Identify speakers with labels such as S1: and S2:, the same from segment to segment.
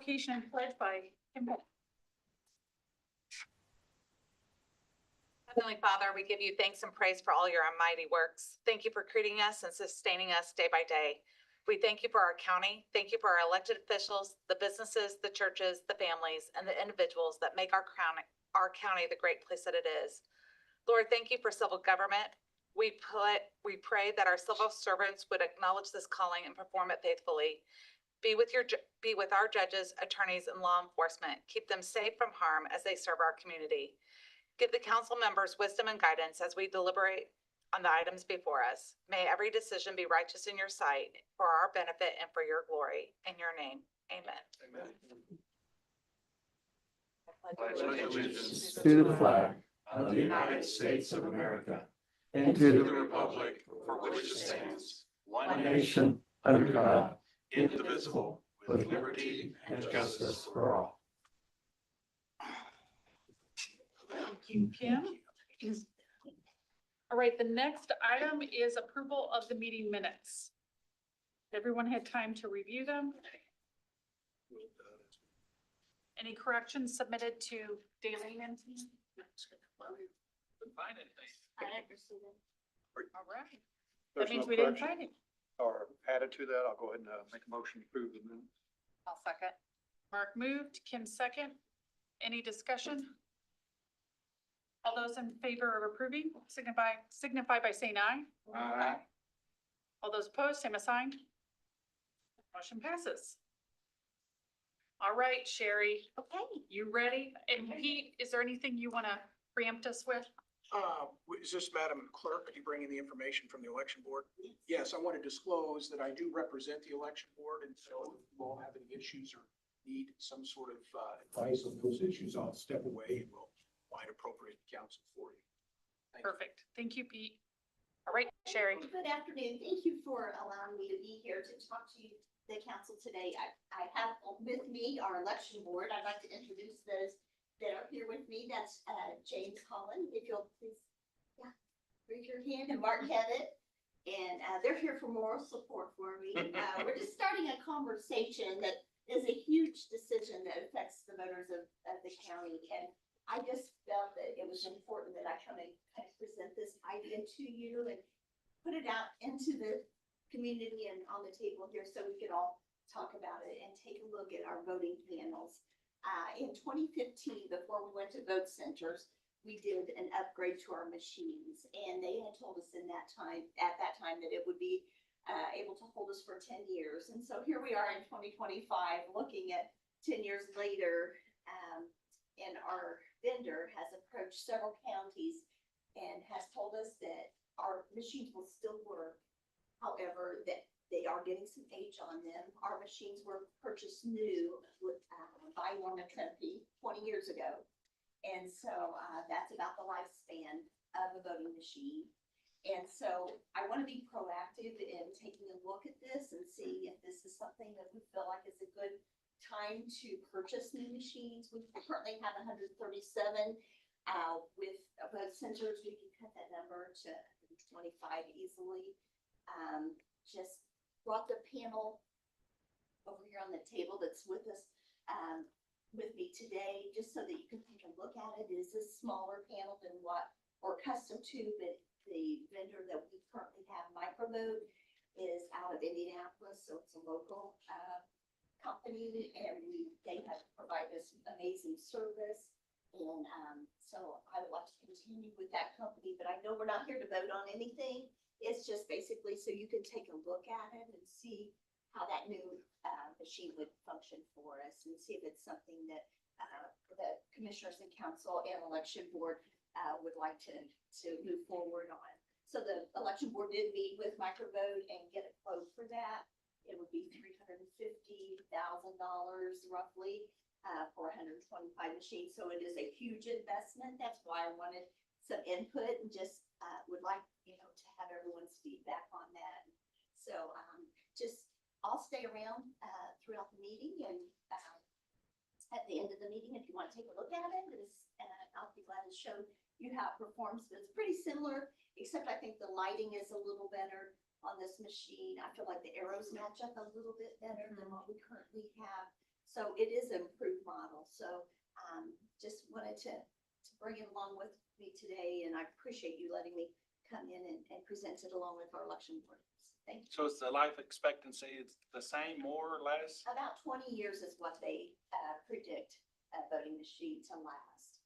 S1: Invocation and pledge by Kim.
S2: Heavenly Father, we give you thanks and praise for all your almighty works. Thank you for creating us and sustaining us day by day. We thank you for our county. Thank you for our elected officials, the businesses, the churches, the families, and the individuals that make our county the great place that it is. Lord, thank you for civil government. We pray that our civil servants would acknowledge this calling and perform it faithfully. Be with our judges, attorneys, and law enforcement. Keep them safe from harm as they serve our community. Give the council members wisdom and guidance as we deliberate on the items before us. May every decision be righteous in your sight, for our benefit and for your glory. In your name, amen.
S3: Pledge allegiance to the flag of the United States of America and to the republic for which it stands, one nation, under God, indivisible, with liberty and justice for all.
S1: Thank you, Kim. All right, the next item is approval of the meeting minutes. Everyone had time to review them. Any corrections submitted to Daleen and team?
S4: Find anything.
S1: All right, that
S5: There's
S1: means
S5: no
S1: we didn't
S5: correction
S1: find it.
S5: or added to that, I'll go ahead and make a motion to approve the minutes.
S2: I'll second.
S1: Mark moved, Kim second. Any discussion? All those in favor of approving, signify by saying aye.
S5: Aye.
S1: All those opposed, same as sign. Motion passes. All right, Sherry,
S6: Okay,
S1: you ready? And Pete, is there anything you want to preempt us with?
S4: Is this Madam Clerk? Are you bringing the information from the election board? Yes, I want to disclose that I do represent the election board, and so if you all have any issues or need some sort of advice on those issues, I'll step away and we'll find appropriate counsel for you. Thank you.
S1: Perfect. Thank you, Pete. All right, Sherry.
S6: good afternoon. Thank you for allowing me to be here to talk to you, the council today. I have with me our election board. I'd like to introduce those that are here with me. That's James Holland, if you'll please, raise your hand, and Mark Hevitt. And they're here for moral support for me. We're just starting a conversation that is a huge decision that affects the voters of the county. And I just felt that it was important that I come and kind of present this idea to you and put it out into the community and on the table here so we could all talk about it and take a look at our voting panels. In 2015, before we went to vote centers, we did an upgrade to our machines, and they had told us at that time that it would be able to hold us for 10 years. And so here we are in 2025, looking at 10 years later, and our vendor has approached several counties and has told us that our machines will still work. However, that they are getting some age on them. Our machines were purchased new by Norma Trimpe 20 years ago. And so that's about the lifespan of a voting machine. And so I want to be proactive in taking a look at this and see if this is something that we feel like is a good time to purchase new machines. We currently have 137 with vote centers. We can cut that number to 25 easily. Just brought the panel over here on the table that's with us, with me today, just so that you can take a look at it. It is a smaller panel than what, or custom tube, but the vendor that we currently have, Microvote, is out of Indianapolis, so it's a local company, and they have provided us amazing service. And so I would like to continue with that company, but I know we're not here to vote on anything. It's just basically so you can take a look at it and see how that new machine would function for us, and see if it's something that the commissioners and council and election board would like to move forward on. So the election board did meet with Microvote and get a quote for that. It would be $350,000 roughly for 125 machines. So it is a huge investment. That's why I wanted some input and just would like, to have everyone's feedback on that. So I'll stay around throughout the meeting, and at the end of the meeting, if you want to take a look at it, I'll be glad to show you how it performs. But it's pretty similar, except I think the lighting is a little better on this machine. I feel like the arrows match up a little bit better than what we currently have. So it is an improved model. So, just wanted to bring it along with me today, and I appreciate you letting me come in and present it along with our election board. Thank you.
S7: So is the life expectancy, it's the same, more or less?
S6: About 20 years is what they predict a voting machine to last.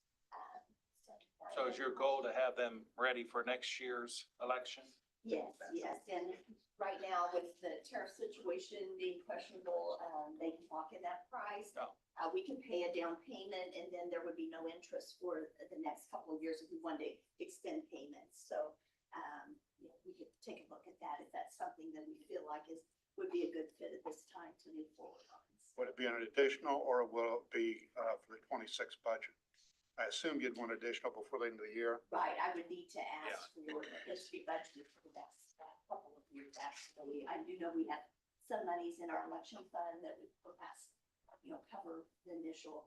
S7: So is your goal to have them ready for next year's election?
S6: Yes, yes, and right now with the tariff situation being questionable, they can lock in that price.
S7: Oh.
S6: We can pay a down payment and then there would be no interest for the next couple of years if we wanted to extend payments. So, we could take a look at that if that's something that we feel like would be a good fit at this time to move forward on.
S5: Would it be an additional or will it be for the 26 budget? I assume you'd want additional before the end of the year.
S6: Right, I would need to ask for this to be budgeted for the next couple of years, actually. I do know we have some monies in our election fund that would perhaps, cover the initial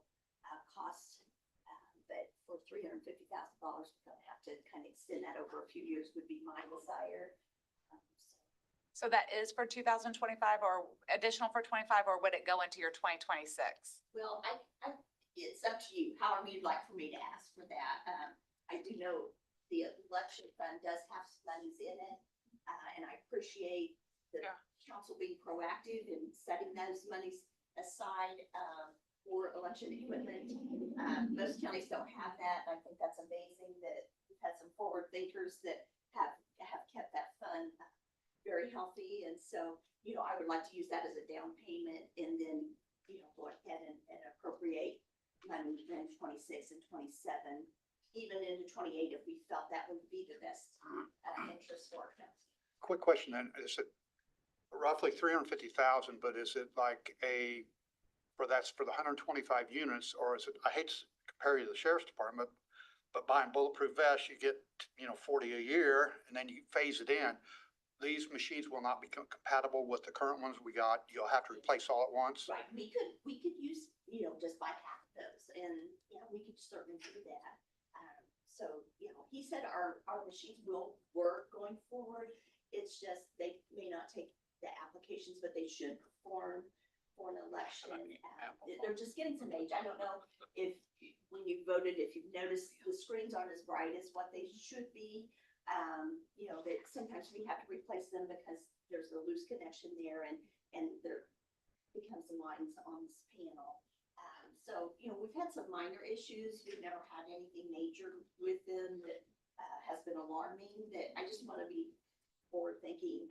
S6: costs. But for $350,000, we're gonna have to kind of extend that over a few years would be my desire.
S2: So that is for 2025 or additional for 25, or would it go into your 2026?
S6: Well, it's up to you, however you'd like for me to ask for that. I do know the election fund does have some monies in it. And I appreciate the council being proactive in setting those monies aside, for election equipment. Most counties don't have that. I think that's amazing that we've had some forward thinkers that have kept that fund very healthy. And so, I would like to use that as a down payment and then, go ahead and appropriate money in 26 and 27, even into 28 if we felt that would be the best interest for our county.
S5: Quick question then, is it roughly 350,000, but is it like that's for the 125 units, or is it, I hate to compare you to the sheriff's department, but buying bulletproof vests, you get, 40 a year and then you phase it in. These machines will not become compatible with the current ones we got. You'll have to replace all at once.
S6: Right, we could use, just buy half of those and, we could certainly do that. So, he said our machines will work going forward. It's just, they may not take the applications, but they should perform for an election. They're just getting some age. I don't know if, when you voted, if you've noticed the screens aren't as bright as what they should be. That sometimes we have to replace them because there's a loose connection there and there becomes some lines on this panel. So, we've had some minor issues. We've never had anything major with them that has been alarming, that I just want to be forward thinking,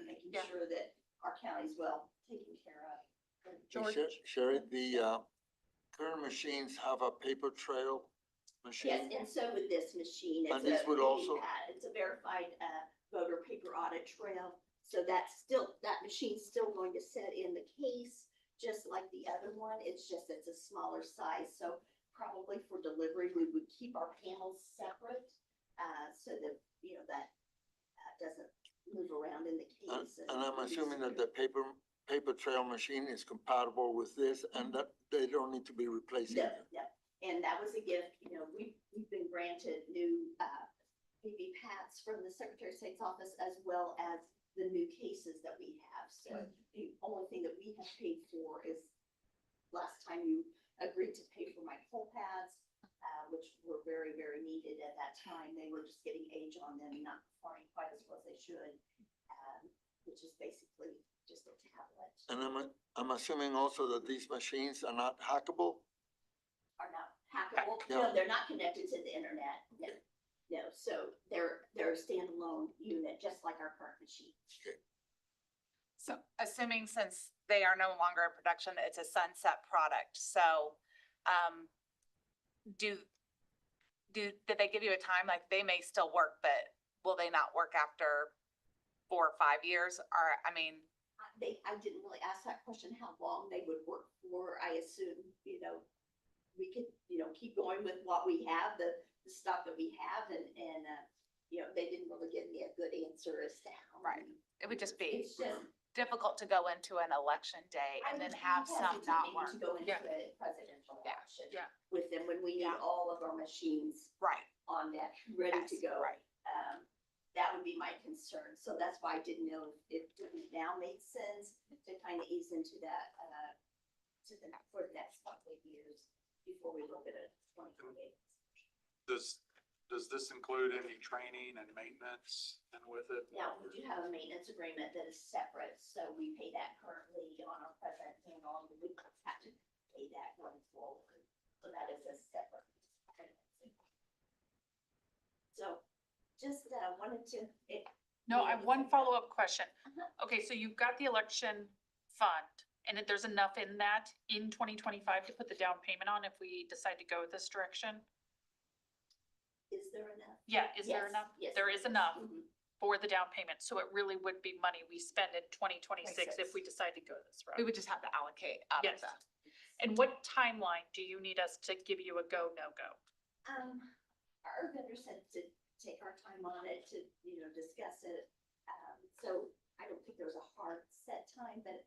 S6: making sure that our county's well taken care of.
S1: George?
S3: Sherry, the current machines have a paper trail
S6: Yes,
S3: machine.
S6: and so with this machine,
S3: And this would also-
S6: it's a verified voter paper audit trail. So that machine's still going to set in the case, just like the other one. It's a smaller size. So probably for delivery, we would keep our panels separate, so that, that doesn't move around in the case.
S3: And I'm assuming that the paper trail machine is compatible with this and that they don't need to be replaced.
S6: No, no. And that was a gift, we've been granted new BB pats from the Secretary of State's office as well as the new cases that we have. So the only thing that we have paid for is last time you agreed to pay for my poll pads, which were very, very needed at that time. They were just getting age on them, not performing quite as well as they should, which is basically just a tablet.
S3: And I'm assuming also that these machines are not hackable.
S6: Are not hackable.
S3: Yeah.
S6: No, they're not connected to the internet. No, no. So they're a standalone unit, just like our current machine.
S2: So assuming since they are no longer in production, it's a sunset product. So, did they give you a time? Like they may still work, but will they not work after 4 or 5 years? Or, I
S6: didn't really ask that question, how long they would work for. I assume, we could, keep going with what we have, the stuff that we have and, they didn't really give me a good answer as to how.
S2: Right. It would just be
S6: It's just.
S2: difficult to go into an election day and then have some not work.
S6: To go into
S1: Yeah.
S6: a presidential
S2: Yeah.
S6: election.
S1: Yeah.
S6: With them when we need all of our machines
S2: Right.
S6: on deck, ready to
S2: Yes,
S6: go.
S2: Right.
S6: That would be my concern. So that's why I didn't know if it now made sense to kind of ease into that, for the next couple of years before we look at a 2028.
S7: Does this include any training and maintenance and with it?
S6: Now, we do have a maintenance agreement that is separate, so we pay that currently on our present and on, we have to pay that going forward. So that is a separate. So just wanted to,
S1: No, I have one
S6: Yeah.
S1: follow-up question.
S6: Uh-huh.
S1: Okay, so you've got the election fund, and if there's enough in that in 2025 to put the down payment on if we decide to go this direction?
S6: is there enough?
S1: Yeah, is there
S6: Yes,
S1: enough?
S6: yes.
S1: There is enough
S6: Mhm.
S1: for the down payment, so it really would be money we spend in 2026 if
S6: 26.
S1: we decide to go this
S2: We
S1: route.
S2: would just have to allocate out of
S1: Yes.
S2: that.
S1: And what timeline do you need us to give you a go, no-go?
S6: Our vendor said to take our time on it, to, discuss it. So I don't think there's a hard set time, but,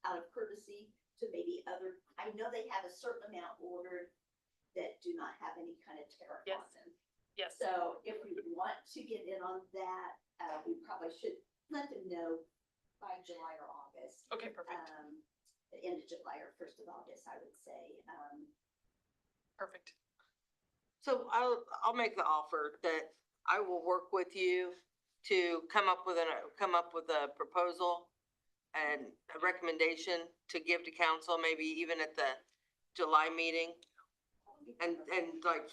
S6: out of courtesy to maybe I know they have a certain amount ordered that do not have any kind of tariff on
S1: Yes.
S6: them.
S1: Yes,
S6: So if we want to get in on that, we probably should let them know by July or August.
S1: okay, perfect,
S6: The end of July or 1st of August, I would say.
S1: perfect.
S8: So I'll make the offer that I will work with you to come up with a proposal and a recommendation to give to council, maybe even at the July meeting, and like,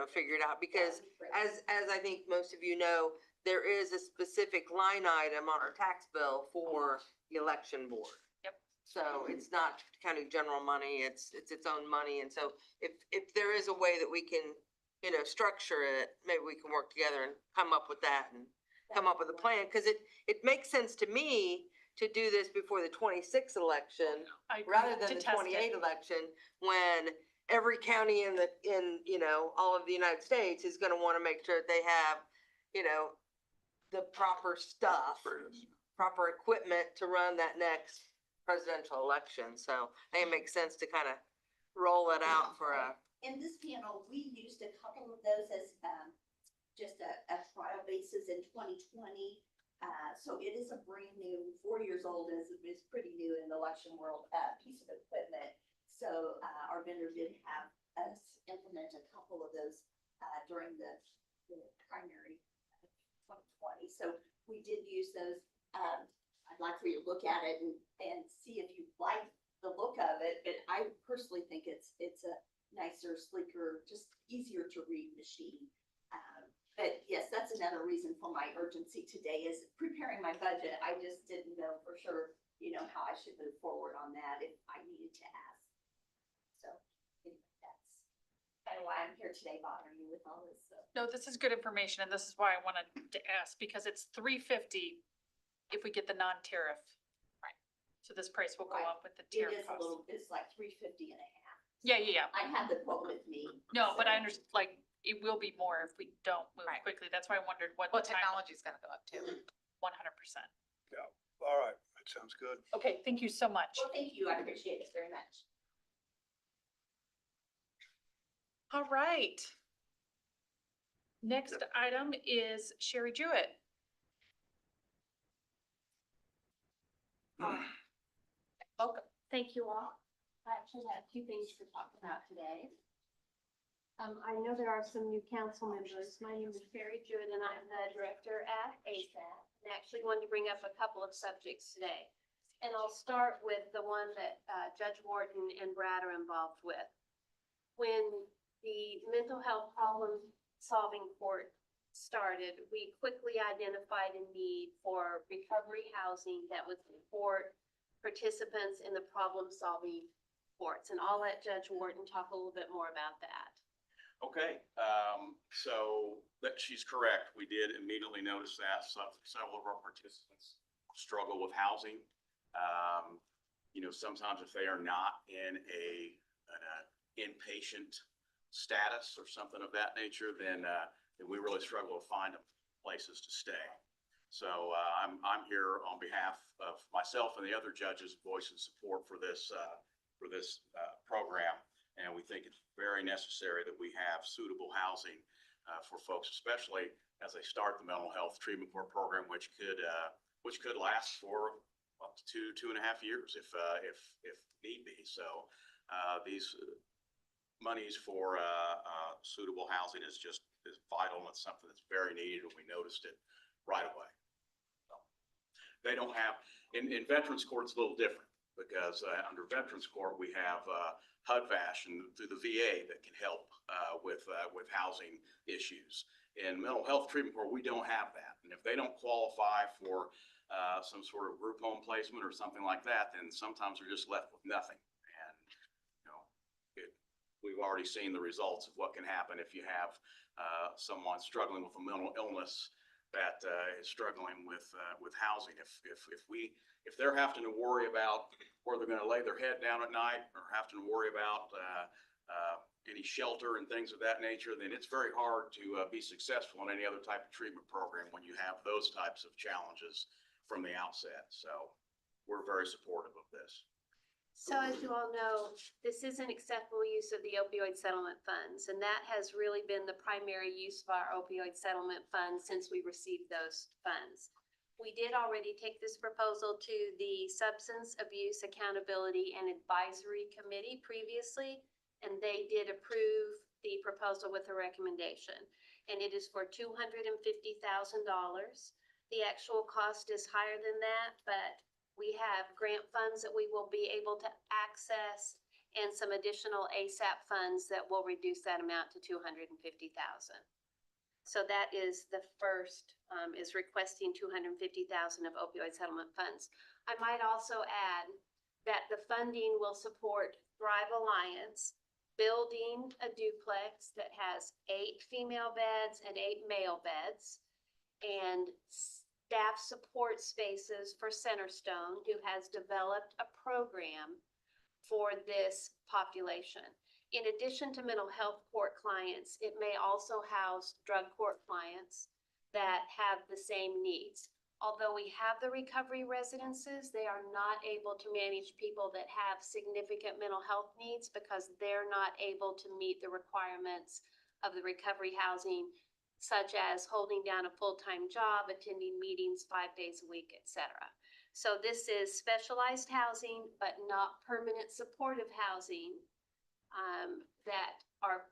S8: figure it out, because as I think most of you know, there is a specific line item on our tax bill for the election board.
S1: Yep.
S8: So it's not county general money, it's its own money, and so if there is a way that we can, structure it, maybe we can work together and come up with that and come up with a plan, because it makes sense to me to do this before the 26th election,
S1: I agree,
S8: rather
S1: to
S8: than the
S1: test it.
S8: 28 election, when every county in all of the United States is gonna wanna make sure that they have, the proper stuff, proper equipment to run that next presidential election. So I think it makes sense to kind of roll it out for
S6: In this panel, we used a couple of those as just a trial basis in 2020. So it is a brand new, 4 years old, is pretty new in the election world, piece of equipment. So our vendor did have us implement a couple of those during the primary 2020. So we did use those. I'd like for you to look at it and see if you like the look of it, but I personally think it's a nicer, sleeker, just easier to read machine. But yes, that's another reason for my urgency today is preparing my budget. I just didn't know for sure, how I should move forward on that if I needed to ask. So anyway, that's kind of why I'm here today bothering you with all this stuff.
S1: No, this is good information, and this is why I wanted to ask, because it's $350 if we get the non-tariff.
S2: Right.
S1: So this price will go
S6: Right.
S1: up with the
S6: It
S1: tariff
S6: is a
S1: cost.
S6: little, it's like 350 and a half.
S1: Yeah.
S6: I have the quote with me.
S1: No, but
S6: so-
S1: I understand, it will be more if we don't move
S2: Right.
S1: quickly. That's why I wondered what
S2: Well,
S1: the time.
S2: technology's gonna go up too.
S1: 100%.
S5: All right, that sounds good.
S1: Okay, thank you so much.
S6: Well, thank you. I appreciate it very much.
S1: All right. Next item is Sherry Jewett. Welcome.
S9: Thank you all. I actually have two things to talk about today. I know there are some new council members. My name is Sherry Jewett and I'm the director at ASAP. And actually wanted to bring up a couple of subjects today. And I'll start with the one that Judge Wharton and Brad are involved with. When the mental health problem solving court started, we quickly identified a need for recovery housing that would support participants in the problem-solving courts. And I'll let Judge Wharton talk a little bit more about that.
S10: Okay, so that she's correct. We did immediately notice that several of our participants struggle with housing. Sometimes if they are not in an inpatient status or something of that nature, then we really struggle to find them places to stay. So I'm here on behalf of myself and the other judges voicing support for this program. And we think it's very necessary that we have suitable housing for folks, especially as they start the mental health treatment court program, which could last for up to 2.5 years if need be. So, these monies for, suitable housing is vital. It's something that's very needed, and we noticed it right away. So, they don't have, in Veterans Court, it's a little different because, under Veterans Court, we have, HUD-VASH and through the VA that can help, with housing issues. In mental health treatment court, we don't have that. And if they don't qualify for, some sort of group home placement or something like that, then sometimes they're just left with nothing. And, we've already seen the results of what can happen if you have, someone struggling with a mental illness that, is struggling with housing. If they're having to worry about where they're going to lay their head down at night or having to worry about, any shelter and things of that nature, then it's very hard to, be successful in any other type of treatment program when you have those types of challenges from the outset. So we're very supportive of this.
S9: So as you all know, this is an acceptable use of the opioid settlement funds, and that has really been the primary use of our opioid settlement funds since we received those funds. We did already take this proposal to the Substance Abuse Accountability and Advisory Committee previously, and they did approve the proposal with a recommendation. And it is for $250,000. The actual cost is higher than that, but we have grant funds that we will be able to access and some additional ASAP funds that will reduce that amount to $250,000. So that is the first, is requesting $250,000 of opioid settlement funds. I might also add that the funding will support Thrive Alliance building a duplex that has 8 female beds and 8 male beds, and staff support spaces for Centerstone, who has developed a program for this population. In addition to mental health court clients, it may also house drug court clients that have the same needs. Although we have the recovery residences, they are not able to manage people that have significant mental health needs because they're not able to meet the requirements of the recovery housing, such as holding down a full-time job, attending meetings 5 days a week, etc. So this is specialized housing, but not permanent supportive housing, that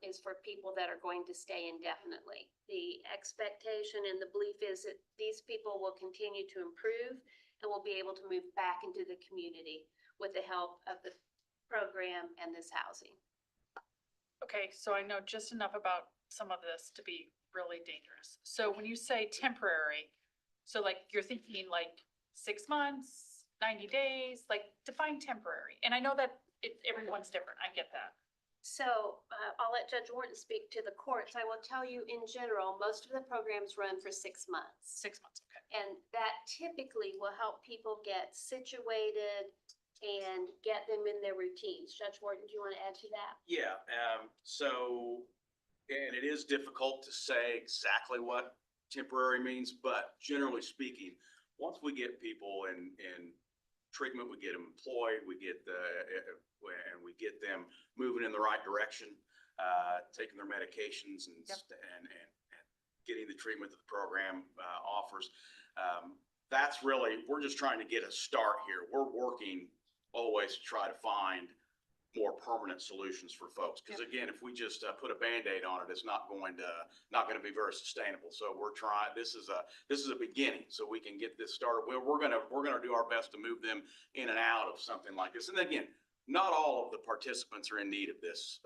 S9: is for people that are going to stay indefinitely. The expectation and the belief is that these people will continue to improve and will be able to move back into the community with the help of the program and this housing.
S1: Okay, so I know just enough about some of this to be really dangerous. So when you say temporary, so like you're thinking like 6 months, 90 days, like define temporary. And I know that everyone's different. I get that.
S9: So I'll let Judge Wharton speak to the courts. I will tell you in general, most of the programs run for 6 months.
S1: 6 months, okay.
S9: And that typically will help people get situated and get them in their routines. Judge Wharton, do you want to add to that?
S10: Yeah, so, and it is difficult to say exactly what temporary means, but generally speaking, once we get people in treatment, we get them employed, we get them moving in the right direction, taking their medications and getting the treatment that the program offers. That's really, we're just trying to get a start here. We're working always to try to find more permanent solutions for folks. Because again, if we just put a Band-Aid on it, it's not going to be very sustainable. So we're trying. This is a beginning, so we can get this started. We're gonna do our best to move them in and out of something like this. And again, not all of the participants are in need of this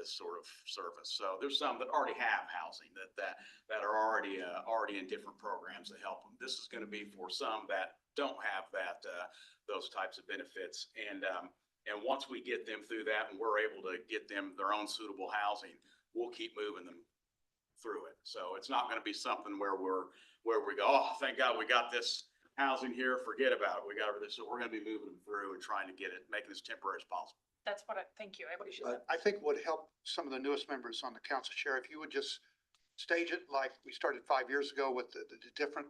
S10: sort of service. So there's some that already have housing that are already in different programs that help them. This is going to be for some that don't have those types of benefits. And once we get them through that and we're able to get them their own suitable housing, we'll keep moving them through it. So it's not going to be something where we go, oh, thank God we got this housing here, forget about it. We got everything. So we're going to be moving them through and trying to get it, making this temporary as possible.
S1: That's what thank you. I appreciate that.
S5: I think would help some of the newest members on the council, Sheriff, if you would just stage it like we started 5 years ago with the different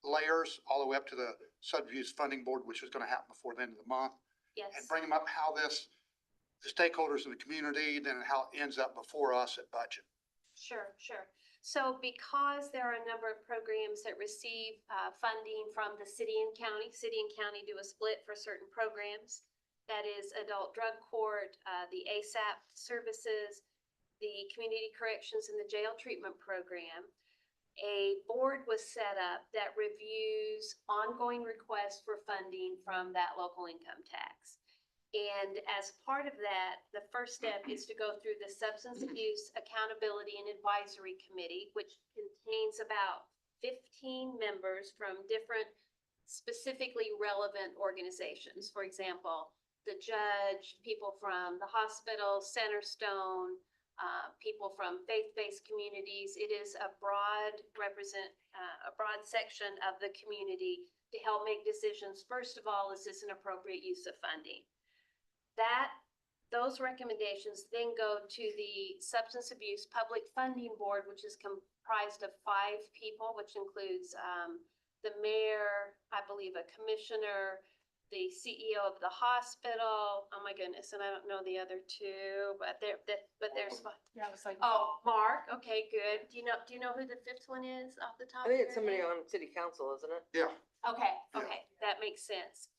S5: layers all the way up to the Substance Funding Board, which is going to happen before the end of the month.
S9: Yes.
S5: And bring them up how the stakeholders in the community, then how it ends up before us at budget.
S9: Sure. So because there are a number of programs that receive funding from the city and county do a split for certain programs. That is adult drug court, the ASAP services, the community corrections, and the jail treatment program. A board was set up that reviews ongoing requests for funding from that local income tax. And as part of that, the first step is to go through the Substance Abuse Accountability and Advisory Committee, which contains about 15 members from different specifically relevant organizations. For example, the judge, people from the hospital, Centerstone, people from faith-based communities. It is a broad section of the community to help make decisions. First of all, is this an appropriate use of funding? Those recommendations then go to the Substance Abuse Public Funding Board, which is comprised of 5 people, which includes the mayor, I believe a commissioner, the CEO of the hospital. Oh my goodness, and I don't know the other 2, but there's.
S1: Yeah, I was like.
S9: Oh, Mark. Okay, good. Do you know who the 5th one is off the top?
S8: I think
S9: of
S8: it's
S9: your
S8: somebody
S9: head?
S8: on city council, isn't it?
S5: Yeah.
S9: Okay,
S5: Yeah.
S9: okay, that makes sense.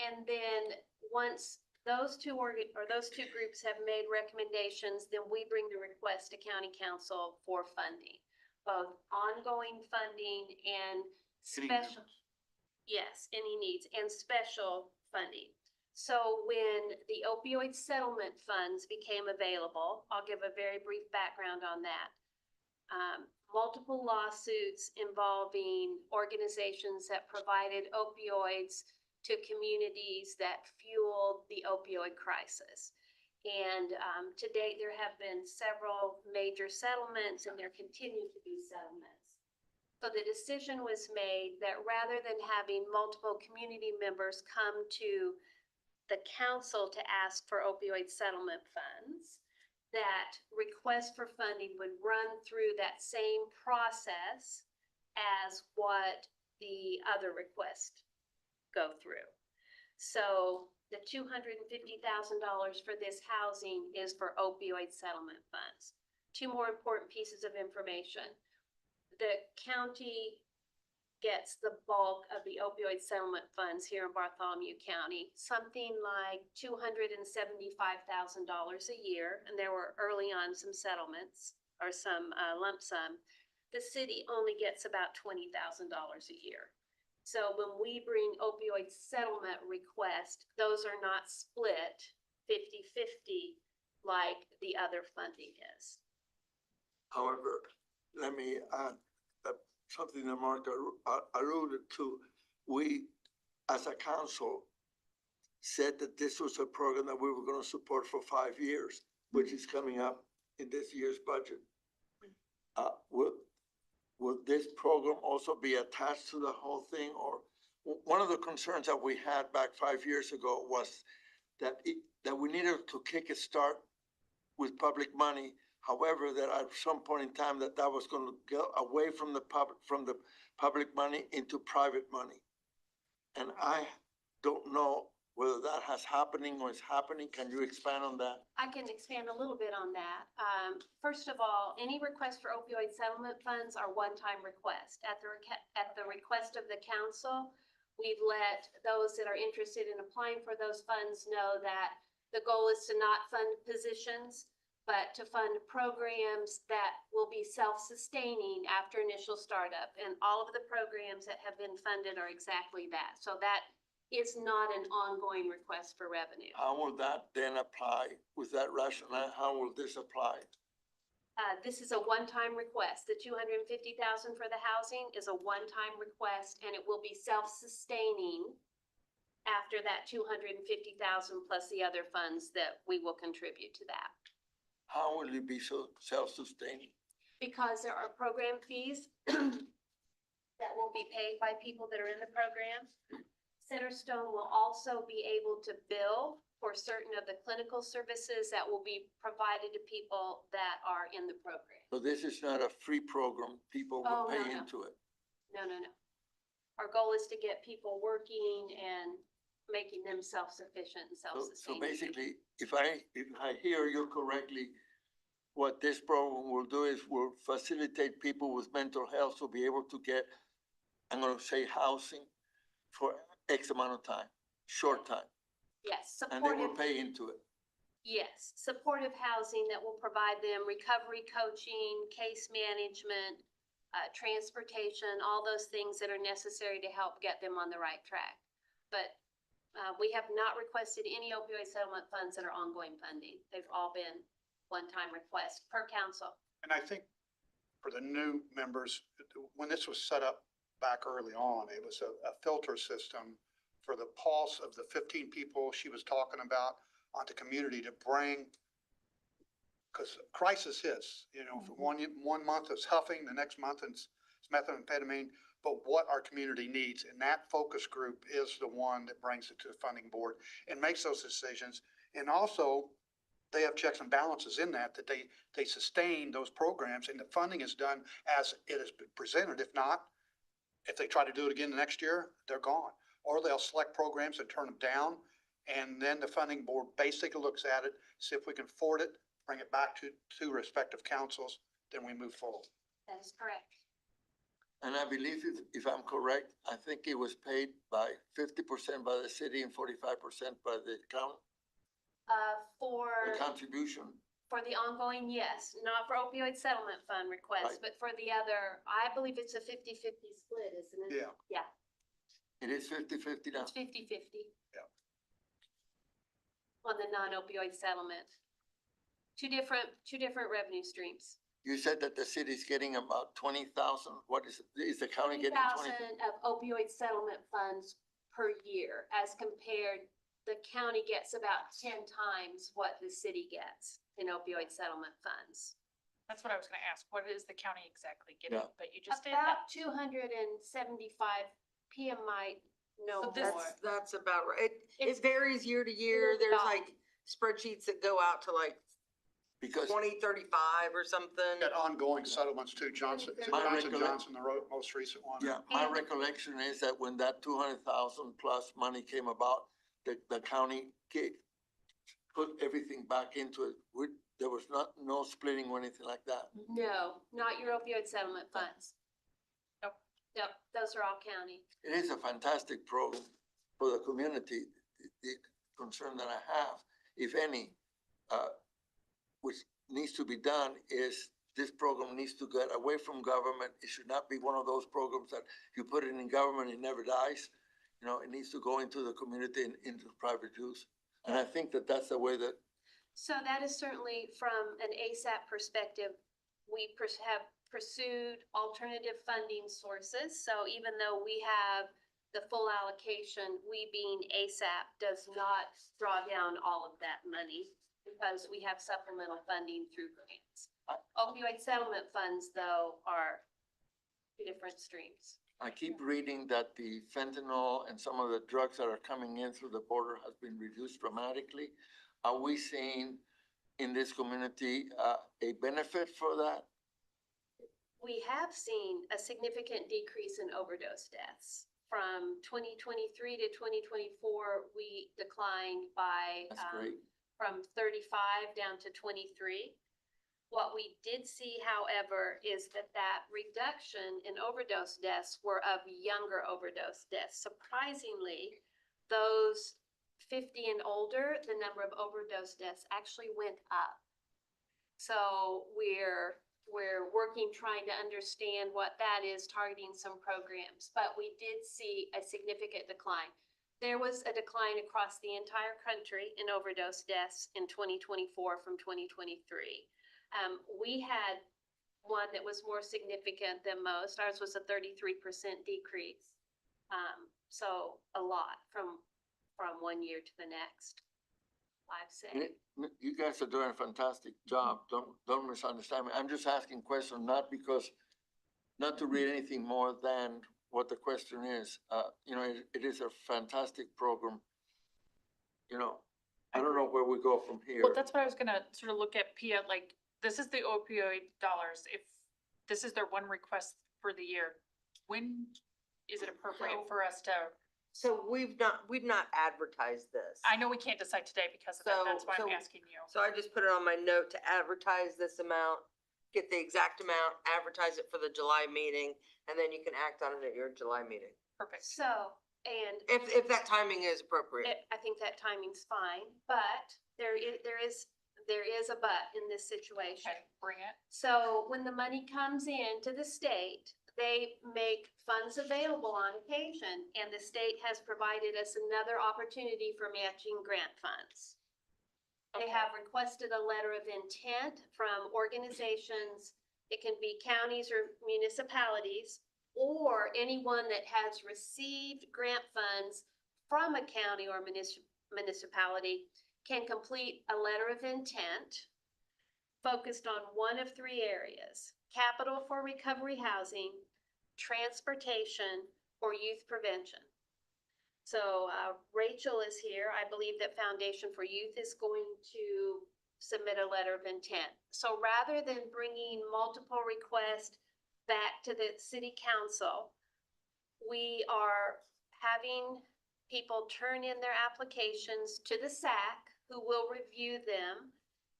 S9: And then once those two groups have made recommendations, then we bring the request to county council for funding, both ongoing funding and special. Yes, any needs and special funding. So when the opioid settlement funds became available, I'll give a very brief background on that. Multiple lawsuits involving organizations that provided opioids to communities that fueled the opioid crisis. And to date, there have been several major settlements, and there continue to be settlements. So the decision was made that rather than having multiple community members come to the council to ask for opioid settlement funds, that request for funding would run through that same process as what the other requests go through. So the $250,000 for this housing is for opioid settlement funds. 2 more important pieces of information. The county gets the bulk of the opioid settlement funds here in Bartholomew County, something like $275,000 a year, and there were early on some settlements or some lump sum. The city only gets about $20,000 a year. So when we bring opioid settlement requests, those are not split 50-50 like the other funding is.
S3: However, let me add something that Mark alluded to. We, as a council, said that this was a program that we were going to support for 5 years, which is coming up in this year's budget. Will this program also be attached to the whole thing? Or one of the concerns that we had back 5 years ago was that we needed to kick a start with public money. However, that at some point in time that was going to go away from the public money into private money. And I don't know whether that has happening or is happening. Can you expand on that?
S9: I can expand a little bit on that. First of all, any request for opioid settlement funds are one-time requests. At the request of the council, we've let those that are interested in applying for those funds know that the goal is to not fund positions, but to fund programs that will be self-sustaining after initial startup. And all of the programs that have been funded are exactly that. So that is not an ongoing request for revenue.
S3: How will that then apply with that rationale? How will this apply?
S9: This is a one-time request. The $250,000 for the housing is a one-time request, and it will be self-sustaining after that $250,000 plus the other funds that we will contribute to that.
S3: How will it be so self-sustaining?
S9: Because there are program fees that will be paid by people that are in the program. Centerstone will also be able to bill for certain of the clinical services that will be provided to people that are in the program.
S3: So this is not a free program. People
S9: Oh,
S3: will pay
S9: no.
S3: into it.
S9: No. Our goal is to get people working and making them self-sufficient and
S3: So
S9: self-sustaining.
S3: basically, if I hear you correctly, what this program will do is will facilitate people with mental health to be able to get, I'm gonna say housing for X amount of time, short time,
S9: Yes,
S3: and they will
S9: supportive,
S3: pay into it.
S9: yes, supportive housing that will provide them recovery coaching, case management, transportation, all those things that are necessary to help get them on the right track. But we have not requested any opioid settlement funds that are ongoing funding. They've all been one-time requests per council.
S5: And I think for the new members, when this was set up back early on, it was a filter system for the pulse of the 15 people she was talking about onto community to bring, because crisis hits, you know, for one month it's huffing, the next month it's methamphetamine, but what our community needs. And that focus group is the one that brings it to the funding board and makes those decisions. And also, they have checks and balances in that they sustain those programs, and the funding is done as it is presented. If not, if they try to do it again the next year, they're gone. Or they'll select programs and turn them down, and then the funding board basically looks at it, see if we can afford it, bring it back to respective councils, then we move forward.
S9: That is correct.
S3: And I believe if I'm correct, I think it was paid by 50% by the city and 45% by the county,
S9: For,
S3: the contribution.
S9: for the ongoing, yes, not for opioid settlement fund requests,
S3: Right.
S9: but for the other, I believe it's a 50-50 split, isn't it?
S5: Yeah.
S9: Yeah,
S3: It is 50-50 now.
S9: it's 50-50.
S5: Yeah.
S9: On the non-opioid settlement. Two different revenue streams.
S3: You said that the city's getting about 20,000. What is the county getting
S9: 20,000
S3: 20?
S9: of opioid settlement funds per year, as compared, the county gets about 10 times what the city gets in opioid settlement funds.
S1: That's what I was gonna ask. What is the county exactly getting?
S3: Yeah.
S1: But you just did that.
S9: About 275 PM might no
S1: So this-
S9: more.
S8: That's about right.
S9: It's-
S8: It varies year to year.
S9: is
S8: There's
S9: about-
S8: like spreadsheets that go out to like
S3: Because
S8: 2035 or something.
S5: Got ongoing settlements too, Johnson, is it
S3: My
S5: Johnson
S3: recollect-
S5: Johnson, the most recent one.
S3: yeah, my
S9: And-
S3: recollection is that when that 200,000 plus money came about, the county put everything back into it. There was no splitting or anything like that.
S9: No, not your opioid settlement funds.
S1: Nope.
S9: Nope, those are all county.
S3: It is a fantastic program for the community. The concern that I have, if any, which needs to be done is this program needs to get away from government. It should not be one of those programs that you put it in government, it never dies. You know, it needs to go into the community and into private use. And I think that that's the way that,
S9: So that is certainly from an ASAP perspective, we have pursued alternative funding sources. So even though we have the full allocation, we being ASAP does not draw down all of that money because we have supplemental funding through grants. Opioid settlement funds, though, are two different streams.
S3: I keep reading that the fentanyl and some of the drugs that are coming in through the border has been reduced dramatically. Are we seeing in this community a benefit for that?
S9: We have seen a significant decrease in overdose deaths. From 2023 to 2024, we declined by
S3: That's great.
S9: from 35 down to 23. What we did see, however, is that reduction in overdose deaths were of younger overdose deaths. Surprisingly, those 50 and older, the number of overdose deaths actually went up. So we're working, trying to understand what that is, targeting some programs, but we did see a significant decline. There was a decline across the entire country in overdose deaths in 2024 from 2023. We had one that was more significant than most. Ours was a 33% decrease. So a lot from one year to the next, I've said.
S3: You guys are doing a fantastic job. Don't misunderstand me. I'm just asking questions, not to read anything more than what the question is. You know, it is a fantastic program. You know, I don't know where we go from here.
S1: Well, that's what I was gonna sort of look at, Pia, like, this is the opioid dollars. If this is their one request for the year, when is it appropriate for us to
S8: So we've not advertised this.
S1: I know we can't decide today because of that,
S8: So-
S1: that's why I'm
S8: so-
S1: asking you.
S8: So I just put it on my note to advertise this amount, get the exact amount, advertise it for the July meeting, and then you can act on it at your July meeting.
S1: Perfect.
S9: So, and
S8: If that timing is appropriate.
S9: I think that timing's fine, but there is a but in this situation.
S1: Okay, bring it.
S9: So when the money comes in to the state, they make funds available on occasion, and the state has provided us another opportunity for matching grant funds. They
S1: Okay.
S9: have requested a letter of intent from organizations, it can be counties or municipalities, or anyone that has received grant funds from a county or municipality can complete a letter of intent focused on one of three areas: capital for recovery housing, transportation, or youth prevention. So Rachel is here. I believe that Foundation for Youth is going to submit a letter of intent. So rather than bringing multiple requests back to the city council, we are having people turn in their applications to the SAC, who will review them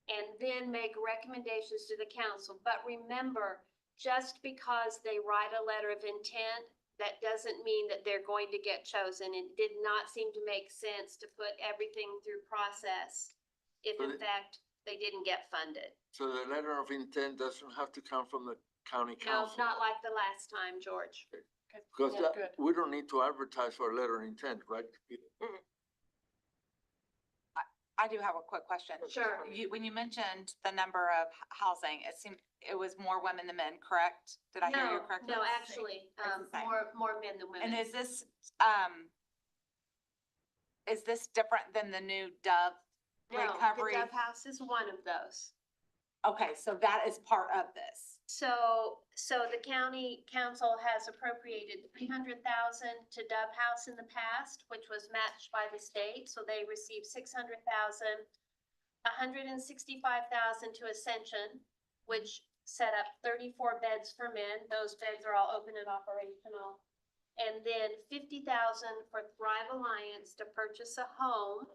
S9: and then make recommendations to the council. But remember, just because they write a letter of intent, that doesn't mean that they're going to get chosen. It did not seem to make sense to put everything through process if in fact they didn't get funded.
S3: So the letter of intent doesn't have to come from the county
S9: No,
S3: council?
S9: not like the last time, George.
S3: Because
S1: Yeah, good.
S3: we don't need to advertise for a letter of intent, right?
S2: I do have a quick question.
S9: Sure.
S2: When you mentioned the number of housing, it seemed it was more women than men, correct? Did I hear you
S9: No,
S2: correctly?
S9: no, actually,
S2: It's the same.
S9: more men than women.
S2: And is this different than the new Dove
S9: No, the
S2: recovery?
S9: Dove House is one of those.
S2: Okay, so that is part of this.
S9: So the county council has appropriated 300,000 to Dove House in the past, which was matched by the state, so they received 600,000. 165,000 to Ascension, which set up 34 beds for men. Those beds are all open and operational. And then 50,000 for Thrive Alliance to purchase a home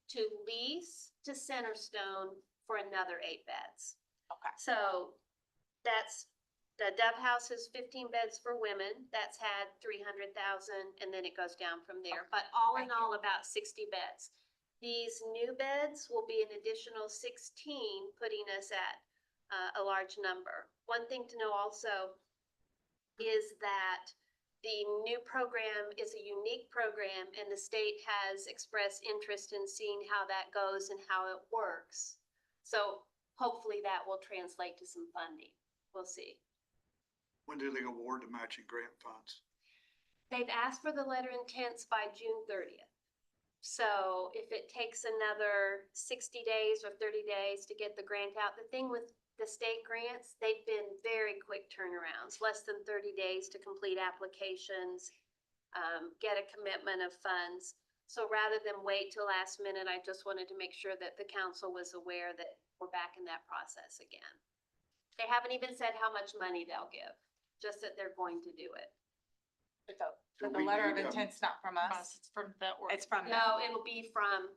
S9: to lease to Centerstone for another 8 beds.
S2: Okay.
S9: So that's, the Dove House is 15 beds for women. That's had 300,000, and then it goes down from there. But all in all, about 60 beds. These new beds will be an additional 16, putting us at a large number. One thing to know also is that the new program is a unique program, and the state has expressed interest in seeing how that goes and how it works. So hopefully that will translate to some funding. We'll see.
S5: When do they award the matching grant funds?
S9: They've asked for the letter of intents by June 30th. So if it takes another 60 days or 30 days to get the grant out, the thing with the state grants, they've been very quick turnarounds, less than 30 days to complete applications, get a commitment of funds. So rather than wait till last minute, I just wanted to make sure that the council was aware that we're back in that process again. They haven't even said how much money they'll give, just that they're going to do it.
S5: So the letter of intent's
S2: not from
S1: It's from the.
S2: It's from them.
S9: No, it'll be from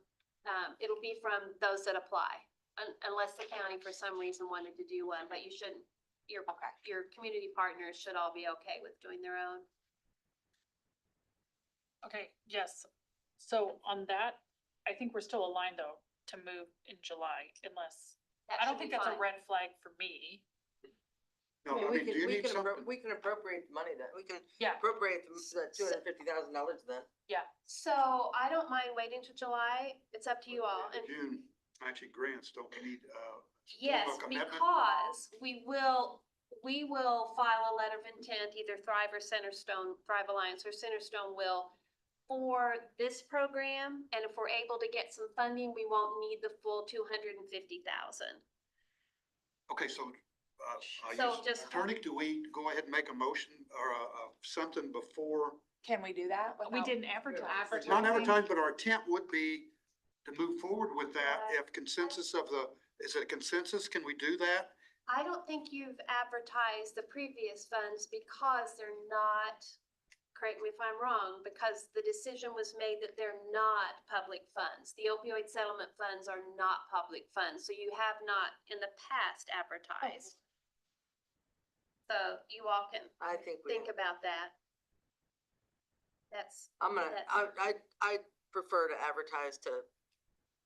S9: those that apply, unless the county for some reason wanted to do one, but you shouldn't. Your community partners should all be okay with doing their own.
S1: Okay, yes. So on that, I think we're still aligned though, to move in July unless,
S9: That
S1: I don't
S9: should
S1: think
S9: be
S1: that's a
S9: fine.
S1: red flag for me.
S5: No, I mean, do you need something?
S8: We can appropriate the money then. We can
S1: Yeah.
S8: appropriate the $250,000 then.
S9: So I don't mind waiting till July. It's up to you all. And
S5: June matching grants, don't we need,
S9: yes,
S5: a commitment?
S9: because we will file a letter of intent, either Thrive or Centerstone, Thrive Alliance or Centerstone will, for this program. And if we're able to get some funding, we won't need the full 250,000.
S5: Okay, so,
S9: So just-
S5: attorney, do we go ahead and make a motion or something before?
S2: Can we do that?
S1: We
S2: without-
S1: didn't advertise.
S5: It's not advertised, but our intent would be to move forward with that if consensus is it a consensus? Can we do that?
S9: I don't think you've advertised the previous funds because they're not correct me if I'm wrong, because the decision was made that they're not public funds. The opioid settlement funds are not public funds, so you have not in the past advertised. So you all can
S8: I think we,
S9: think about that. That's,
S8: I'm gonna,
S9: that's-
S8: I prefer to advertise to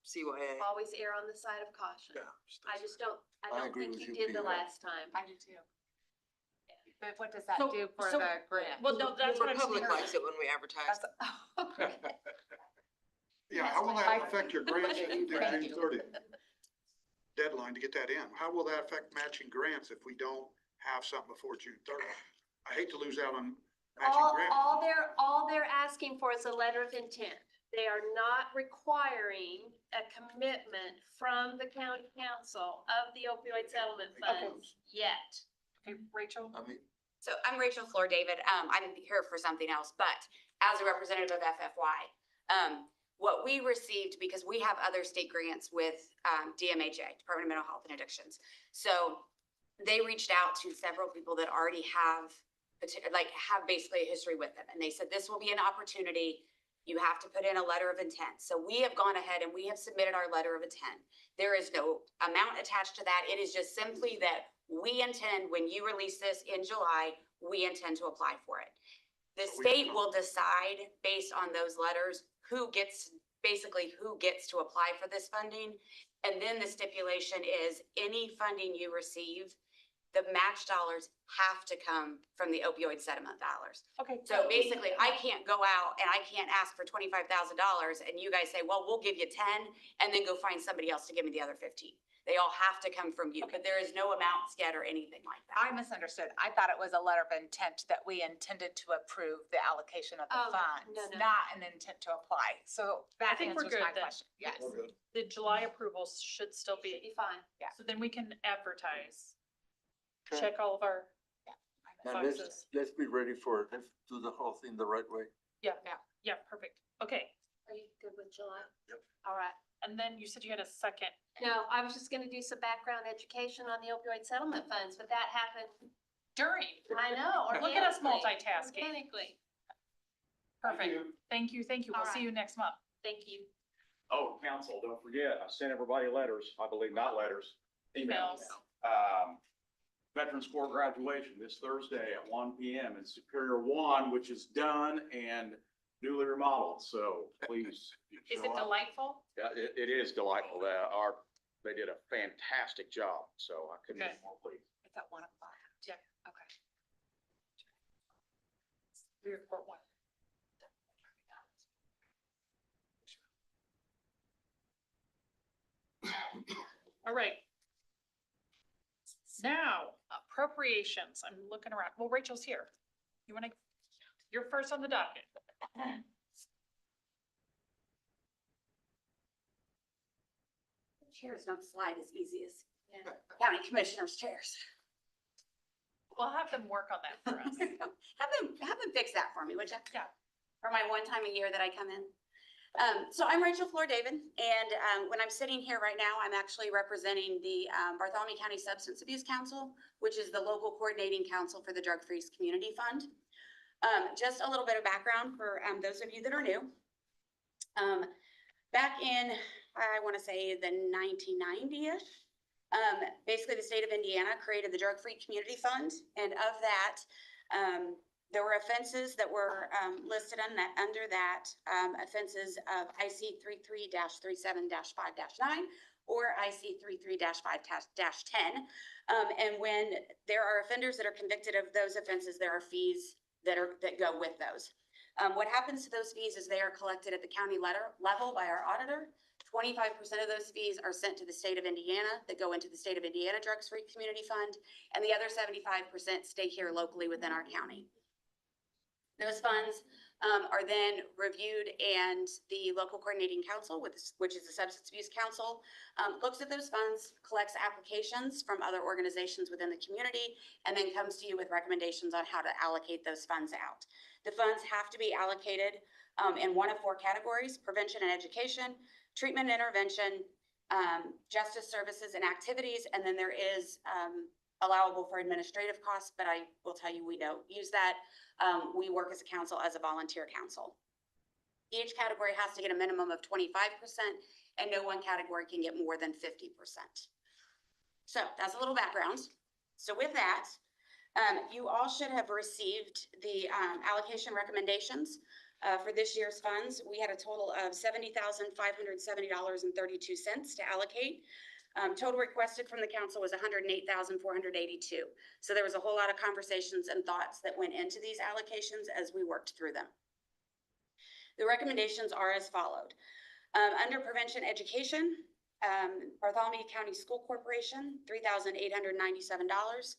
S8: CYA.
S9: always err on the side of caution. I just don't, I
S3: I
S9: don't
S3: agree
S9: think
S3: with
S9: you
S3: you,
S9: did the
S3: Peter.
S9: last time.
S11: I do too. But what does that
S1: So-
S11: do for
S1: so-
S11: the grant?
S1: Well, no, that's what I'm
S8: The public
S1: saying.
S8: likes it when we advertise.
S11: That's-
S5: Yeah, how will that
S11: I-
S5: affect your grants if you do
S11: Thank
S5: June
S11: you.
S5: 30th deadline to get that in? How will that affect matching grants if we don't have something before June 30th? I hate to lose out on matching grants.
S9: All they're asking for is a letter of intent. They are not requiring a commitment from the county council of the opioid settlement funds yet.
S1: Okay, Rachel?
S3: I mean,
S12: So I'm Rachel Floor David. I'm here for something else, but as a representative of FFY, what we received, because we have other state grants with DMHA, Department of Mental Health and Addictions. So they reached out to several people that already have basically a history with them. And they said, this will be an opportunity. You have to put in a letter of intent. So we have gone ahead and we have submitted our letter of intent. There is no amount attached to that. It is just simply that we intend, when you release this in July, we intend to apply for it. The state will decide based on those letters who gets to apply for this funding. And then the stipulation is any funding you receive, the match dollars have to come from the opioid settlement dollars.
S1: Okay.
S12: So basically, I can't go out and I can't ask for $25,000 and you guys say, well, we'll give you 10 and then go find somebody else to give me the other 15. They all have to come from you, but there is no amounts yet or anything like that.
S11: I misunderstood. I thought it was a letter of intent that we intended to approve the allocation of the
S9: Oh,
S11: funds,
S9: no, no.
S11: not an intent to apply. So that
S1: think we're
S11: answers my
S1: good then.
S11: question. Yes.
S5: We're good.
S1: The July approvals should still
S9: Be
S1: be,
S9: fine.
S1: so then we can advertise.
S3: Okay.
S1: Check all of our
S3: now
S1: boxes.
S3: let's be ready for it. Let's do the whole thing the right way.
S1: Yeah, perfect. Okay,
S9: Are you good with July?
S3: Yep.
S9: All right.
S1: and then you said you had a second.
S9: No, I was just gonna do some background education on the opioid settlement funds, but that happened,
S1: During,
S9: I know,
S1: look at us
S9: organically.
S1: multitasking.
S9: Organically.
S1: Perfect. Thank you. We'll
S9: All
S1: see
S9: right.
S1: you next month.
S9: Thank you.
S13: Oh, council, don't forget, I sent everybody letters, I believe not letters, emails.
S1: Emails.
S13: Veterans Court graduation this Thursday at 1 PM in Superior One, which is done and newly remodeled, so please.
S1: Is
S13: show
S1: it
S13: up.
S1: delightful?
S13: Yeah, it is delightful. They did a fantastic job, so I couldn't be
S1: Okay.
S13: more pleased.
S11: It's at 1:00.
S1: Yeah.
S11: Okay.
S1: Report one. All right. Now appropriations. I'm looking around. Well, Rachel's here. You're first on the docket.
S12: Chairs don't slide as easy as county commissioners' chairs.
S1: We'll have them work on that for us.
S12: Have them fix that for me, would you?
S1: Yeah.
S12: For my one time a year that I come in. So I'm Rachel Floor David, and when I'm sitting here right now, I'm actually representing the Bartholomew County Substance Abuse Council, which is the local coordinating council for the Drug Free Community Fund. Just a little bit of background for those of you that are new. Back in, I want to say the 1990s, basically the state of Indiana created the Drug Free Community Fund, and of that, there were offenses that were listed on that, under that, offenses of IC 33-37-5-9 or IC 33-5-10. And when there are offenders that are convicted of those offenses, there are fees that go with those. What happens to those fees is they are collected at the county level by our auditor. 25% of those fees are sent to the state of Indiana that go into the state of Indiana Drugs Free Community Fund, and the other 75% stay here locally within our county. Those funds are then reviewed, and the local coordinating council, which is the Substance Abuse Council, looks at those funds, collects applications from other organizations within the community, and then comes to you with recommendations on how to allocate those funds out. The funds have to be allocated in one of four categories: prevention and education, treatment and intervention, justice services and activities, and then there is allowable for administrative costs, but I will tell you, we don't use that. We work as a council, as a volunteer council. Each category has to get a minimum of 25%, and no one category can get more than 50%. So that's a little background. So with that, you all should have received the allocation recommendations for this year's funds. We had a total of $70,570.32 to allocate. Total requested from the council was $108,482. So there was a whole lot of conversations and thoughts that went into these allocations as we worked through them. The recommendations are as followed. Under prevention education, Bartholomew County School Corporation, $3,897.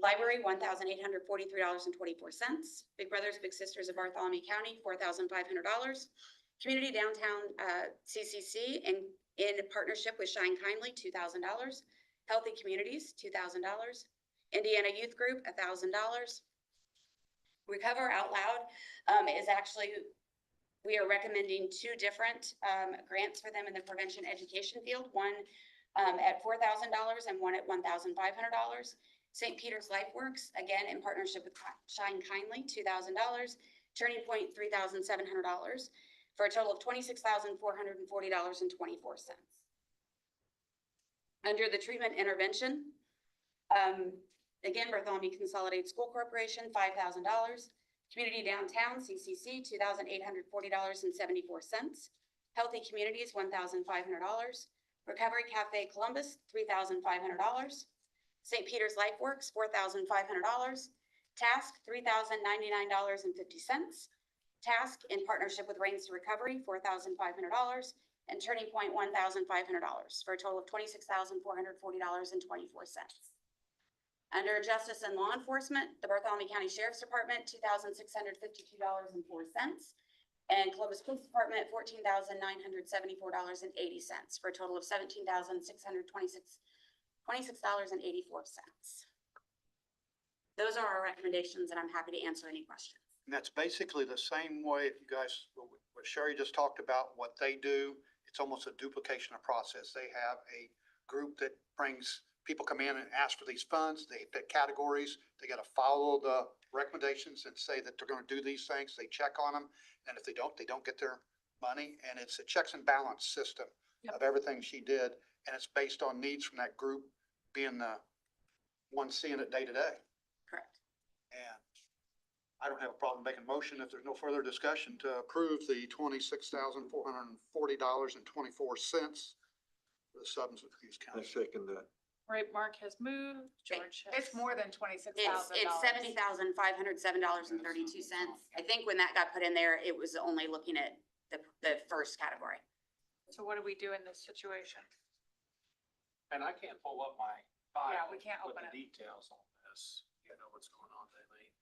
S12: Library, $1,843.24. Big Brothers Big Sisters of Bartholomew County, $4,500. Community Downtown CCC in partnership with Shine Kindly, $2,000. Healthy Communities, $2,000. Indiana Youth Group, $1,000. Recover Out Loud is actually, we are recommending two different grants for them in the prevention education field. One at $4,000 and one at $1,500. St. Peter's LifeWorks, again, in partnership with Shine Kindly, $2,000. Turning Point, $3,700, for a total of $26,440.24. Under the treatment intervention, again, Bartholomew Consolidated School Corporation, $5,000. Community Downtown, CCC, $2,840.74. Healthy Communities, $1,500. Recovery Cafe Columbus, $3,500. St. Peter's LifeWorks, $4,500. Task, $3,099.50. Task in partnership with Reigns to Recovery, $4,500. And Turning Point, $1,500, for a total of $26,440.24. Under Justice and Law Enforcement, the Bartholomew County Sheriff's Department, $2,652.04. And Columbus Police Department, $14,974.80, for a total of $17,626.84. Those are our recommendations, and I'm happy to answer any questions.
S5: And that's basically the same way, if you guys, what Sherry just talked about, what they do, it's almost a duplication of process. They have a group that brings, people come in and ask for these funds, they pick categories, they gotta follow the recommendations and say that they're gonna do these things, they check on them, and if they don't get their money, and it's a checks and balance system of everything she did, and it's based on needs from that group being the one seeing it day to day.
S12: Correct.
S5: And I don't have a problem making a motion if there's no further discussion to approve the $26,440.24 for the substance abuse
S3: I
S5: county.
S3: second that.
S1: Right, Mark has moved, George has.
S11: It's more than $26,000.
S12: It's $70,507.32. I think when that got put in there, it was only looking at the first category.
S1: So what do we do in this situation?
S4: And I can't pull up my file.
S11: Yeah, we can't
S4: with
S11: open
S4: the
S11: it.
S4: details on this, you know what's going on, Eileen.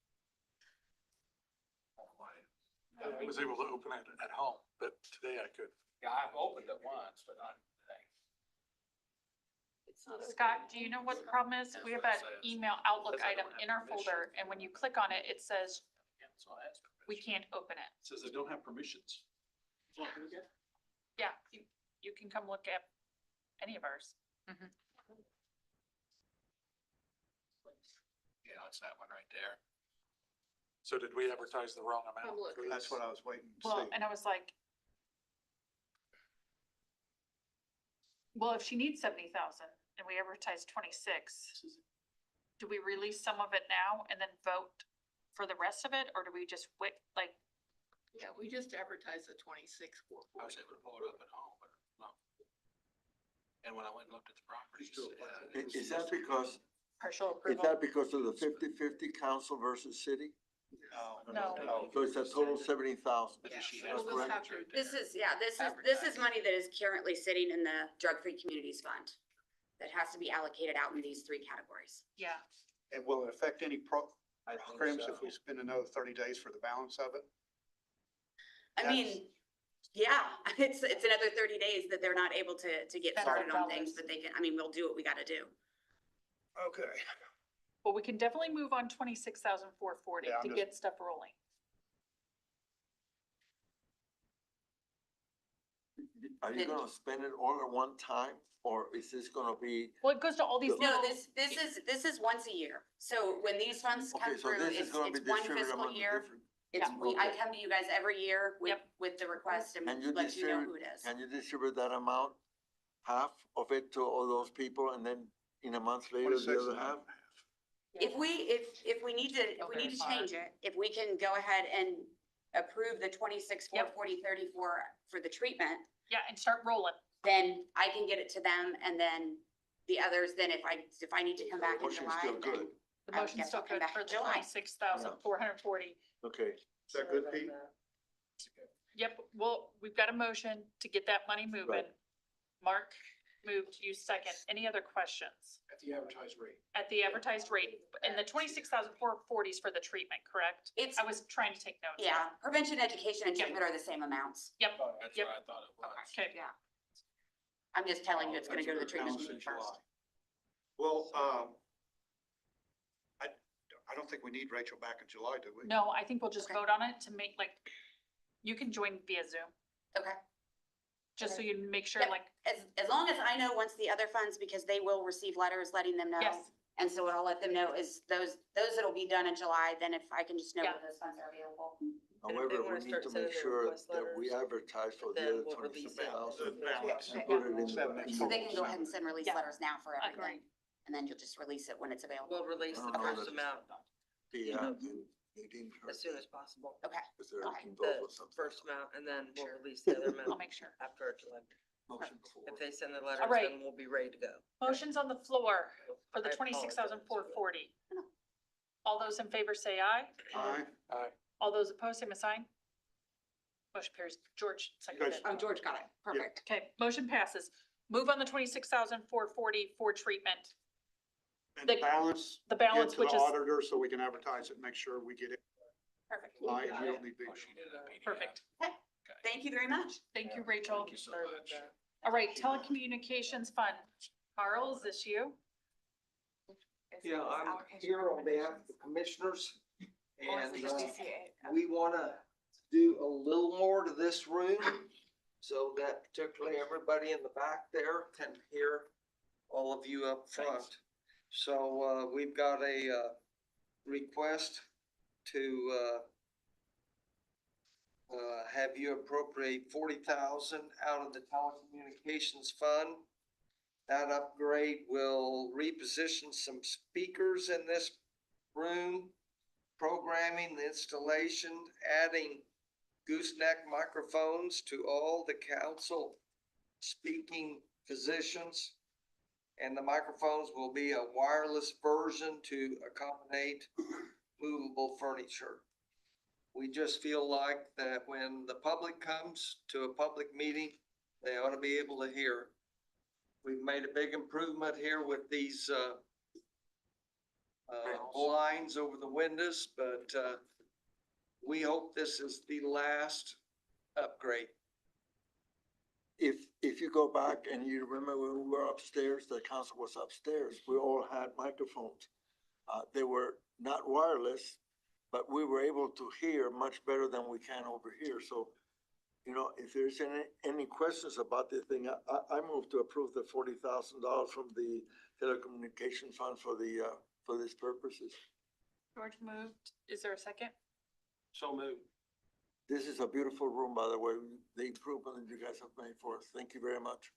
S7: I was able to open it at home, but today I couldn't.
S4: Yeah, I've opened it once, but not today.
S1: Scott, do you know what the problem is? We have that email Outlook
S7: Says I
S1: item
S7: don't have
S1: in our
S7: permission.
S1: folder, and when you click on it, it says
S7: So I asked
S1: we
S7: permission.
S1: can't open it.
S7: It says I don't have permissions.
S1: Yeah, you can come look at any of ours.
S7: Yeah, it's that one right there. So did we advertise the wrong amount? for
S5: That's
S7: this?
S5: what I was waiting to
S1: Well,
S5: see.
S1: and I was like, well, if she needs 70,000 and we advertise 26, do we release some of it now and then vote for the rest of it, or do we just wait, like?
S8: Yeah, we just advertised the 26.
S7: I was able to pull it up at home, but no. And when I went and looked at the properties.
S3: Is that because,
S1: Partial
S3: is
S1: approval?
S3: that because of the 50-50 council versus city?
S1: No.
S3: So it's a total 70,000.
S7: Because she
S3: That's
S7: has the
S3: correct.
S7: picture there.
S12: This is money that is currently sitting in the Drug-Free Communities Fund that has to be allocated out in these three categories.
S1: Yeah,
S5: And will it affect any programs if we spend another 30 days for the balance of it?
S12: I mean, yeah, it's another 30 days that they're not able to get
S1: Spend
S12: started
S1: our
S12: on things,
S1: dollars.
S12: but they can, I mean, we'll do what we gotta do.
S5: Okay.
S1: well, we can definitely move on 26,440
S5: Yeah, I'm
S1: to
S5: just-
S1: get stuff rolling.
S3: are you gonna spend it all at one time, or is this gonna be?
S1: Well, it goes to all these
S12: No,
S1: little.
S12: this is once a year. So when these funds come
S3: Okay, so
S12: through,
S3: this is
S12: it's
S3: gonna be
S12: one
S3: distributed
S12: fiscal
S3: among the
S12: year.
S3: different.
S12: It's, I
S3: Okay.
S12: come to you guys every year with,
S1: Yep.
S12: with the request and
S3: Can you
S12: let you know who
S3: distribute,
S12: it is.
S3: can you distribute that amount, half of it to all those people, and then in a month later,
S5: 26
S3: the other
S5: and a
S3: half?
S12: If we need to, if we need to change it, if we can go ahead and approve the 26, 440, 34 for the treatment,
S1: Yeah, and start rolling.
S12: then I can get it to them and then the others, then if I need to come back in
S3: Motion's
S12: July,
S3: still
S12: then
S3: good.
S1: The
S12: I would
S1: motion's
S12: guess
S1: still
S12: I'll come
S1: good
S12: back
S1: for
S12: in
S1: the
S12: July.
S1: 26,440.
S3: Okay,
S5: Is that good, Pete?
S1: Yep, well, we've got a motion to get that money moving.
S3: Right.
S1: Mark moved, you second. Any other questions?
S4: At the advertised rate.
S1: At the advertised rate, and the 26,440 is for the treatment, correct?
S12: It's,
S1: I was trying to take notes.
S12: yeah, prevention, education and treatment are the same amounts.
S1: Yep,
S7: That's
S1: Yep.
S7: what I thought it was.
S1: okay.
S12: Yeah. I'm just telling you, it's gonna
S5: That's
S12: go to the
S5: a good
S12: treatment
S5: balance in
S12: team first.
S5: July. Well, I don't think we need Rachel back in July, do we?
S1: No, I think we'll just
S12: Okay.
S1: vote on it to make like, you can join via Zoom,
S12: Okay.
S1: just so you make sure
S12: Yep.
S1: like,
S12: As long as I know once the other funds, because they will receive letters letting them know.
S1: yes,
S12: And so what I'll let them know is those that'll be done in July, then if I can just know
S1: Yeah.
S12: when those funds are available.
S8: And if they
S3: however,
S8: wanna
S3: we need
S8: start
S3: to
S8: sending
S3: make
S8: their
S3: sure
S8: request
S3: that we
S8: letters,
S3: advertise for
S8: then
S3: the other
S8: we'll release it.
S3: 26,000.
S5: The balance.
S3: And put it in the.
S12: So they can go ahead and send release
S1: Yeah.
S12: letters now for everything,
S1: Agreed.
S12: and then you'll just release it when it's available.
S8: We'll release the
S3: I don't know
S8: first
S3: that-
S8: amount
S3: The, and Nadine heard
S8: as soon as possible.
S12: Okay.
S3: if they're
S12: Okay.
S3: involved
S8: The
S3: with something.
S8: first amount, and then we'll release the other
S1: I'll
S8: amount
S1: make sure.
S8: after our July.
S3: Motion before.
S8: If they send the letters,
S1: right.
S8: then we'll be ready to go.
S1: Motion's on the floor for the
S8: I apologize.
S1: 26,440. All those in favor say aye.
S5: Aye.
S1: All those opposed, same sign. Motion carries. George seconded it.
S12: Oh, George got it. Perfect.
S1: Okay, motion passes. Move on the 26,440 for treatment.
S5: And
S1: The-
S5: the balance.
S1: the balance,
S5: get to
S1: which
S5: the
S1: is-
S5: auditor so we can advertise it, and make sure we get it.
S1: Perfect.
S5: Right, you don't need to
S7: Oh,
S5: be.
S7: she did a PDF.
S1: Perfect.
S12: Thank you very much.
S1: Thank you, Rachel.
S7: Thank you so
S8: Sorry about
S7: much.
S8: that.
S1: All right, telecommunications fund. Carl, is this you?
S14: Yeah, I'm here on behalf of the commissioners, and we want to do a little more to this room so that particularly everybody in the back there can hear all of you up front. So we've got a request to have you appropriate 40,000 out of the telecommunications fund. That upgrade will reposition some speakers in this room, programming, the installation, adding gooseneck microphones to all the council speaking positions. And the microphones will be a wireless version to accommodate movable furniture. We just feel like that when the public comes to a public meeting, they ought to be able to hear. We've made a big improvement here with these blinds over the windows, but we hope this is the last upgrade.
S3: If you go back and you remember when we were upstairs, the council was upstairs, we all had microphones. They were not wireless, but we were able to hear much better than we can over here. So, you know, if there's any questions about the thing, I move to approve the $40,000 from the telecommunication fund for these purposes.
S1: George moved. Is there a second?
S7: So moved.
S3: This is a beautiful room, by the way, the improvement that you guys have made for us. Thank you very much.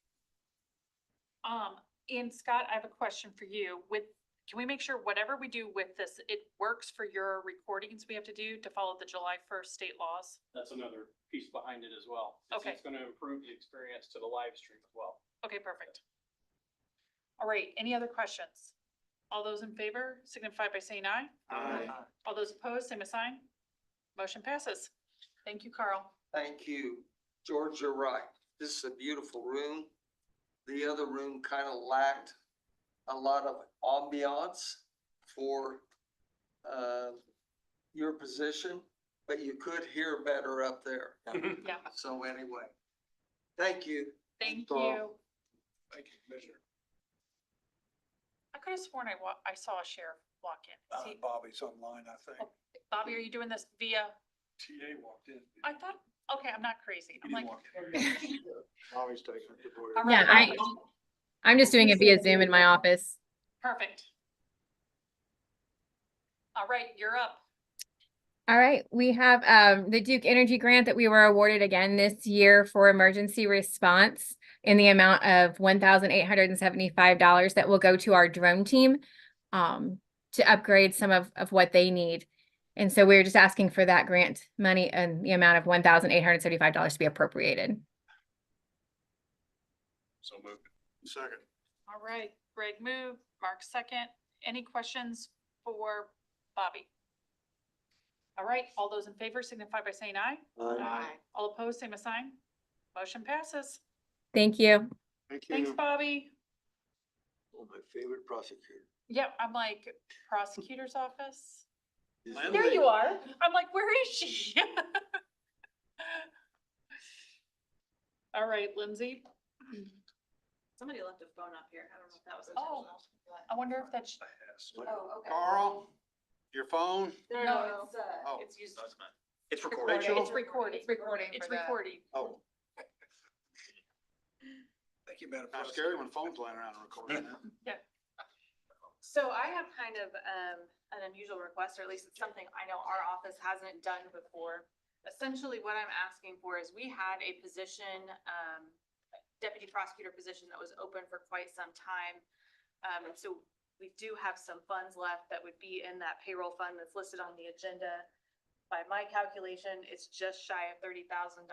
S1: And Scott, I have a question for you. Can we make sure whatever we do with this, it works for your recordings we have to do to follow the July 1st state laws?
S15: That's another piece behind it as well.
S1: Okay.
S15: It's gonna improve the experience to the live stream as well.
S1: Okay, perfect. All right, any other questions? All those in favor signify by saying aye.
S5: Aye.
S1: All those opposed, same sign. Motion passes. Thank you, Carl.
S14: Thank you. George, you're right. This is a beautiful room. The other room kind of lacked a lot of ambiance for your position, but you could hear better up there.
S1: Yeah,
S14: So anyway, thank you.
S1: thank
S3: Carl.
S1: you.
S4: Thank you, Commissioner.
S1: I could have sworn I saw a sheriff walk in.
S5: Bobby's online, I think.
S1: Bobby, are you doing this via,
S7: TA walked in.
S1: I thought Okay, I'm not crazy. I'm like,
S5: Always taking it to board.
S1: all
S16: Yeah,
S1: right,
S16: I'm just doing it via Zoom in my office.
S1: perfect. All right, you're up.
S16: All right, we have the Duke Energy Grant that we were awarded again this year for emergency response in the amount of $1,875 that will go to our drone team to upgrade some of what they need. And so we're just asking for that grant money and the amount of $1,875 to be appropriated.
S7: So moved.
S5: Second.
S1: All right, Greg moved, Mark second. Any questions for Bobby? All right, all those in favor signify by saying aye.
S3: Aye.
S1: All opposed, same as sign. Motion passes.
S16: Thank you.
S5: Thank
S1: Thanks,
S5: you.
S1: Bobby.
S3: Oh, my favorite prosecutor.
S1: Yep, I'm like, prosecutor's office?
S3: Is
S1: There
S3: Lindsay-
S1: you are. I'm like, where is she? All right, Lindsay.
S2: Somebody left a phone up here. I don't know if that was
S1: Oh,
S2: intentional.
S1: I wonder if that's,
S2: Oh, okay.
S5: Carl, your phone?
S1: no,
S5: Oh.
S1: it's used.
S10: It's recorded.
S1: It's recording.
S11: It's recording
S1: It's
S11: for the-
S1: recording.
S5: Oh.
S4: Thank you, Madam
S5: Kind of
S4: President.
S5: scary when phones laying around and recording.
S2: So I have kind of an unusual request, or at least it's something I know our office hasn't done before. Essentially, what I'm asking for is we had a position, deputy prosecutor position that was open for quite some time. And so we do have some funds left that would be in that payroll fund that's listed on the agenda. By my calculation, it's just shy of $30,000.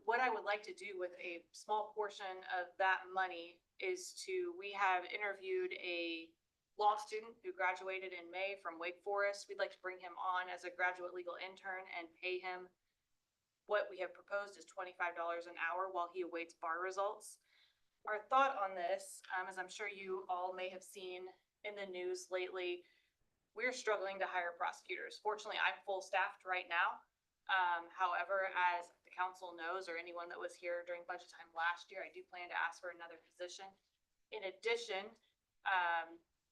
S2: What I would like to do with a small portion of that money is we have interviewed a law student who graduated in May from Wake Forest. We'd like to bring him on as a graduate legal intern and pay him what we have proposed is $25 an hour while he awaits bar results. Our thought on this, as I'm sure you all may have seen in the news lately, we're struggling to hire prosecutors. Fortunately, I'm full staffed right now. However, as the council knows, or anyone that was here during budget time last year, I do plan to ask for another position. In addition,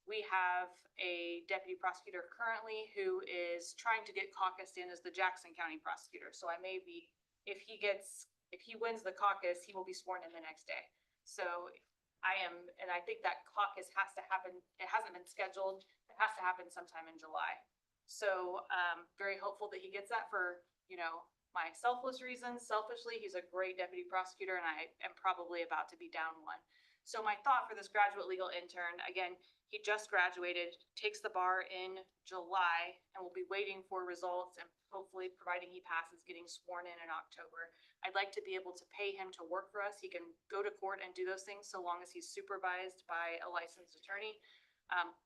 S2: we have a deputy prosecutor currently who is trying to get caucused in as the Jackson County prosecutor. So I may be, if he wins the caucus, he will be sworn in the next day. So and I think that caucus has to happen, it hasn't been scheduled, it has to happen sometime in July. So, very hopeful that he gets that for, my selfless reasons. Selfishly, he's a great deputy prosecutor and I am probably about to be down one. So my thought for this graduate legal intern, again, he just graduated, takes the bar in July, and will be waiting for results and hopefully, providing he passes, getting sworn in October. I'd like to be able to pay him to work for us. He can go to court and do those things so long as he's supervised by a licensed attorney.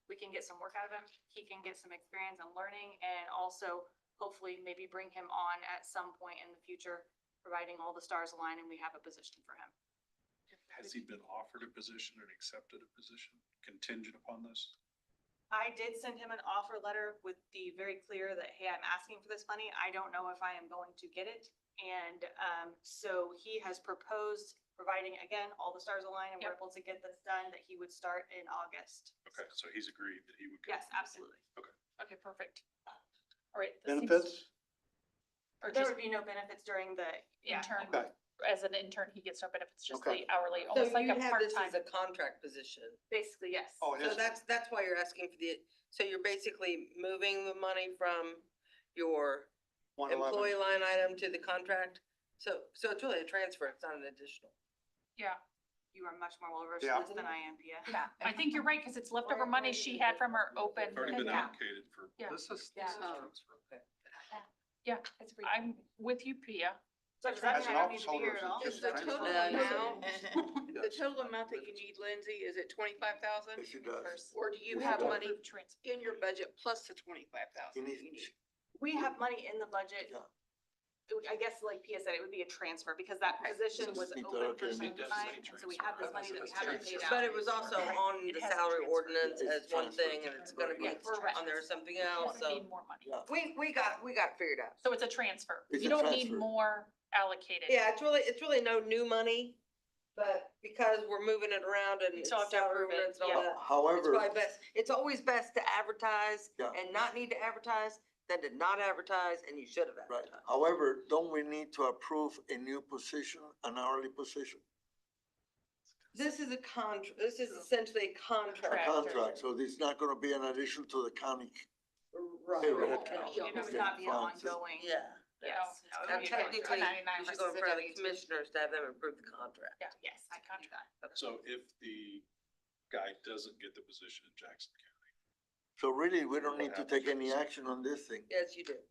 S2: We can get some work out of him. He can get some experience and learning, and also hopefully maybe bring him on at some point in the future, providing all the stars align and we have a position for him.
S7: Has he been offered a position and accepted a position contingent upon this?
S2: I did send him an offer letter with the very clear that, hey, I'm asking for this money. I don't know if I am going to get it. And so he has proposed, providing, again, all the stars align and we're able to get this done, that he would start in August.
S7: Okay, so he's agreed that he would. go.
S2: Yes, absolutely.
S1: Okay, perfect. All right. this seems-
S5: Benefits?
S1: Or
S2: There
S1: just
S2: would be no benefits during the
S1: intern.
S5: Okay.
S1: As an intern, he gets no benefits, just
S5: Okay.
S1: the hourly,
S8: So
S1: almost like
S8: you
S1: a
S8: have this
S1: part-time.
S8: as a contract position.
S2: Basically, yes.
S5: Oh, it
S8: So
S5: is.
S8: that's why you're asking for so you're basically moving the money from your
S5: 111.
S8: employee line item to the contract? So it's really a transfer, it's not an additional.
S1: Yeah,
S2: You are much more well versed
S5: Yeah.
S2: in this than I am, Pia.
S11: Yeah.
S1: I think you're right, because it's leftover money she had from her open.
S7: It's already been
S11: Yeah.
S7: allocated for.
S1: Yeah.
S7: This is
S11: Yeah.
S7: transfer.
S1: Yeah,
S11: It's free.
S1: I'm with you, Pia.
S2: So does that
S5: As an
S2: mean I don't need to be
S5: office
S2: here
S5: holder,
S2: at all?
S5: it's
S8: Is the
S5: just
S8: total
S5: transfer.
S8: amount, the total amount that you need, Lindsay, is it 25,000?
S3: Yes, it does.
S8: Or do you
S3: Yes,
S8: have
S3: it does.
S8: money
S1: Trans-
S8: in your budget plus the 25,000?
S3: You need-
S2: We have money in the budget.
S3: Yeah.
S2: I guess like Pia said, it would be a transfer because that position was
S3: Need to-
S2: open for
S3: okay.
S2: some
S7: It does
S2: time.
S7: say
S2: And so we have this money that we haven't paid out.
S8: But it was also on
S1: It
S8: the
S1: has to
S8: salary
S1: transfer.
S8: ordinance
S3: It's
S8: as one
S3: transfer.
S8: thing, and it's gonna be
S1: Yeah, correct.
S8: on there as something
S1: We
S8: else, so
S1: need more money.
S3: Yeah.
S8: we got it figured out.
S1: So it's a transfer.
S3: It's
S1: You
S3: a
S1: don't need
S3: transfer.
S1: more allocated.
S8: Yeah, it's really no new money, but because we're moving it around and
S1: You
S8: it's
S1: still have to
S8: salary
S1: approve it,
S8: ordinance and all
S1: yeah.
S8: that. It's
S3: However,
S8: probably best, it's always best to advertise
S3: Yeah.
S8: and not need to advertise that did not advertise, and you should have
S3: Right.
S8: advertised.
S3: However, don't we need to approve a new position, an hourly position?
S8: This is this is essentially a
S3: A
S8: contract.
S3: contract, so it's not gonna be an addition to the county.
S8: Right.
S3: payroll.
S11: It would
S3: Okay,
S11: not be an
S3: fine.
S11: ongoing.
S8: Yeah.
S11: Yes.
S8: Now
S11: No, it would be a
S8: technically,
S11: 1099
S8: you should go in
S11: versus a
S8: front of the
S11: W-2.
S8: commissioners to have them approve the contract.
S11: Yeah, yes, I contract.
S7: So if the guy doesn't get the position in Jackson County,
S3: So really, we don't need to take any action on this thing.
S8: Yes, you do.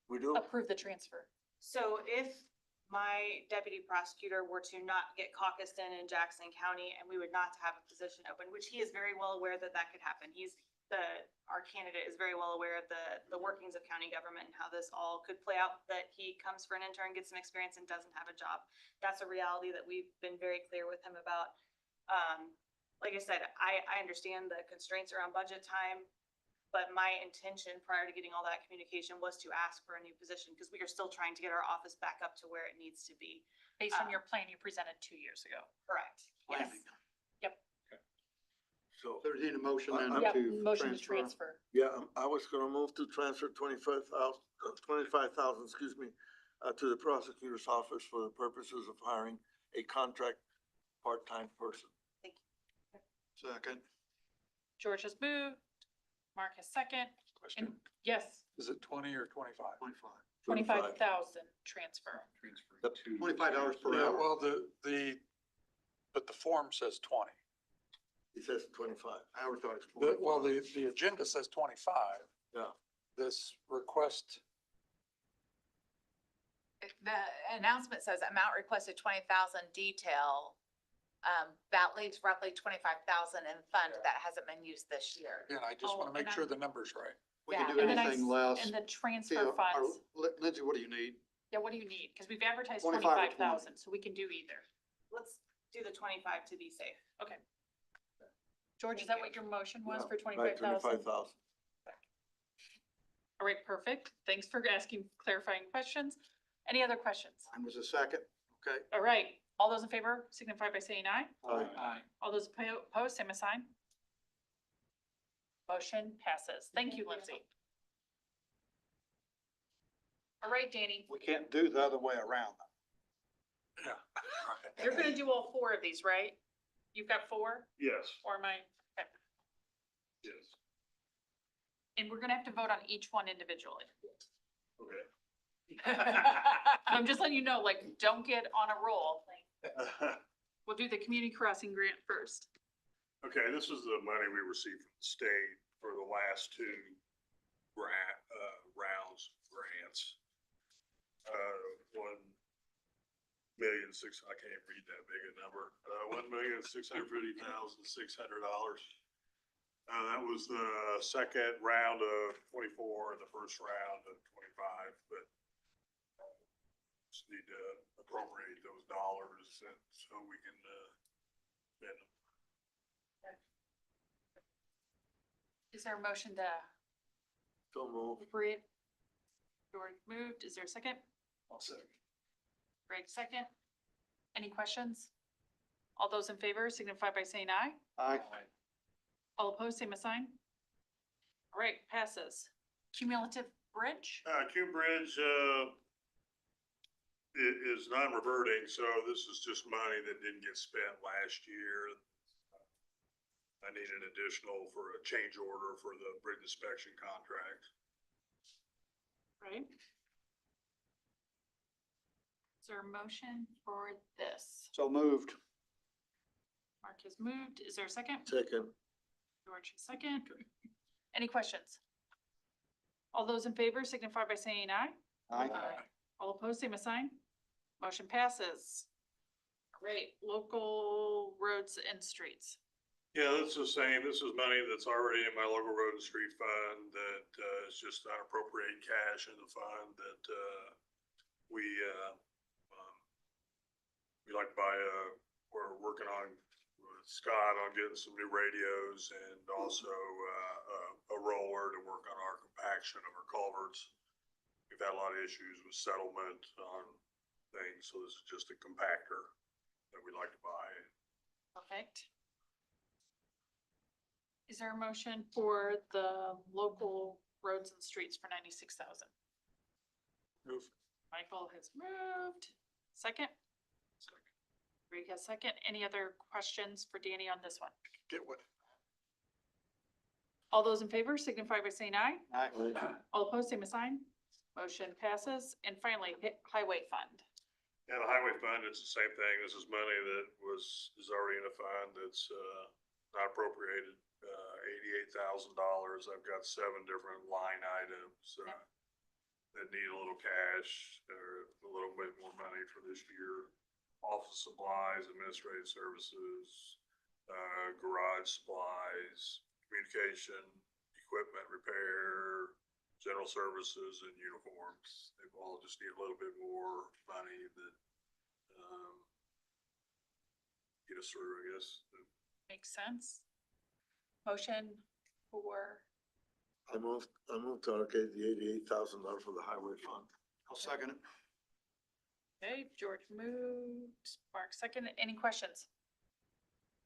S3: We do?
S1: Approve the transfer.
S17: So if my deputy prosecutor were to not get caucused in Jackson County and we would not have a position open, which he is very well aware that that could happen. Our candidate is very well aware of the workings of county government and how this all could play out, that he comes for an intern, gets some experience and doesn't have a job. That's a reality that we've been very clear with him about. Like I said, I understand the constraints around budget time. But my intention prior to getting all that communication was to ask for a new position because we are still trying to get our office back up to where it needs to be.
S1: Based on your plan you presented 2 years ago.
S17: Correct. Yes.
S3: So,
S5: There's need a motion then
S3: I'm-
S1: Yep,
S5: to
S1: motion to
S5: transfer.
S1: transfer.
S3: yeah, I was gonna move to transfer 25,000, excuse me, to the prosecutor's office for the purposes of hiring a contract part-time person.
S5: Second.
S1: George has moved. Mark has second.
S7: question,
S1: And yes,
S7: is it 20 or 25?
S1: 25,000 transfer.
S7: Transferring
S3: Yep.
S7: to-
S5: $25 per
S7: Yeah,
S5: hour.
S7: well, but the form says 20.
S3: It says 25.
S5: I always thought it was
S7: Well,
S5: 25.
S7: the agenda says 25.
S3: Yeah.
S7: This request,
S11: The announcement says amount requested 20,000 detail. That leaves roughly 25,000 in fund that hasn't been used this year.
S7: again, I just
S1: Oh,
S7: want to
S1: and
S7: make sure the number's right.
S5: We can
S11: yeah,
S5: do
S1: And then
S5: anything less.
S1: And the
S5: See,
S1: transfer funds,
S5: Lindsay, what do you need?
S1: yeah, what do you need? Because we've advertised
S5: 25 or
S1: 25,000, so we can do either.
S17: Let's do the 25 to be safe.
S1: Okay. George, is that what your motion was
S3: Yeah,
S1: for
S3: right,
S1: 25,000?
S3: 25,000.
S1: All right, perfect. Thanks for asking clarifying questions. Any other questions?
S5: Mine was a second. Okay.
S1: All right, all those in favor signify by saying aye.
S7: Aye.
S1: All those opposed, same sign. Motion passes. Thank you, Lindsay. All right, Danny,
S5: We can't do the other way around.
S7: Yeah.
S1: you're gonna do all 4 of these, right? You've got 4,
S7: Yes,
S1: or am I? Okay.
S7: yes,
S1: And we're gonna have to vote on each one individually.
S7: okay.
S1: I'm just letting you know, like, don't get on a roll. We'll do the community crossing grant first.
S18: Okay, this is the money we received from the state for the last 2 rounds of grants. 1,600,000, I can't read that big a number, $1,650,600. That was the second round of 24 and the first round of 25, but just need to appropriate those dollars and so we can, spend them.
S1: Is there a motion to
S3: So move.
S1: appropriate? George moved. Is there a second?
S7: I'll second.
S1: Greg second. Any questions? All those in favor signify by saying aye.
S5: Aye.
S1: All opposed, same sign. All right, passes. Cumulative bridge?
S18: Q Bridge, is non-reverting, so this is just money that didn't get spent last year. I need an additional for a change order for the bridge inspection contract.
S1: Right. Is there a motion for this?
S5: So moved.
S1: Mark has moved. Is there a second?
S3: Second.
S1: George, second. Any questions? All those in favor signify by saying aye.
S5: Aye.
S1: All opposed, same sign. Motion passes. Great, local roads and streets.
S18: Yeah, that's the same. This is money that's already in my local road and street fund that, is just unappropriated cash in the fund that, we like to buy, we're working on with Scott on getting some new radios and also, a roller to work on our compaction of our culverts. We've had a lot of issues with settlement on things, so this is just a compactor that we like to buy.
S1: Perfect. Is there a motion for the local roads and streets for 96,000.
S18: Move.
S1: Michael has moved. Second? Greg has second. Any other questions for Danny on this one?
S5: Get what?
S1: All those in favor signify by saying aye.
S5: Aye.
S1: All opposed, same sign. Motion passes. And finally, highway fund.
S18: Yeah, the highway fund, it's the same thing. This is money that is already in a fund that's, not appropriated, $88,000. I've got 7 different line items, that need a little cash or a little bit more money for this year. Office supplies, administrative services, garage supplies, communication, equipment repair, general services and uniforms. They all just need a little bit more money that, get us through, I guess.
S1: Makes sense. Motion for,
S3: I moved to allocate the $88,000 for the highway fund.
S5: I'll second it.
S1: okay, George moved, Mark second. Any questions?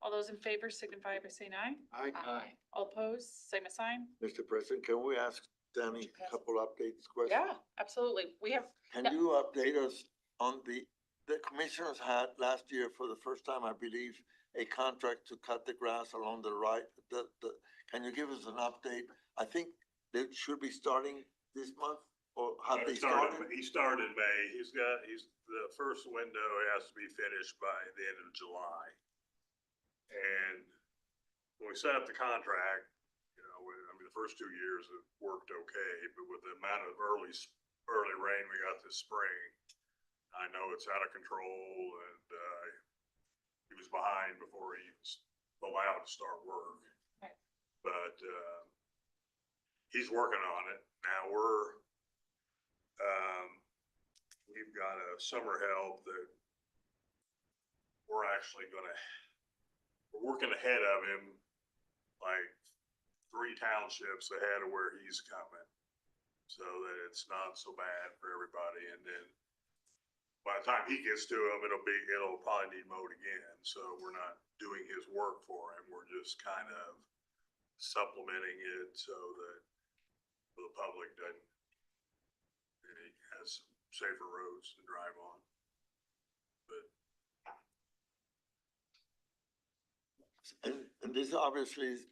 S1: All those in favor signify by saying aye.
S5: Aye.
S1: All opposed, same sign.
S3: Mr. President, can we ask Danny a couple updates questions?
S1: Yeah, absolutely. We have,
S3: Can
S1: yeah.
S3: you update us on the commissioners had last year for the first time, I believe, a contract to cut the grass along the right, can you give us an update? I think they should be starting this month, or have they started?
S18: He started in May. The first window has to be finished by the end of July. And when we set up the contract, the first 2 years it worked okay, but with the amount of early rain we got this spring, I know it's out of control, and he was behind before he was allowed to start work.
S1: Right.
S18: But he's working on it. Now we've got a summer help that we're working ahead of him, like 3 townships ahead of where he's coming, so that it's not so bad for everybody. And then by the time he gets to them, it'll probably need mowed again. So we're not doing his work for him. We're just kind of supplementing it so that the public has safer roads to drive on. But
S3: And this obviously is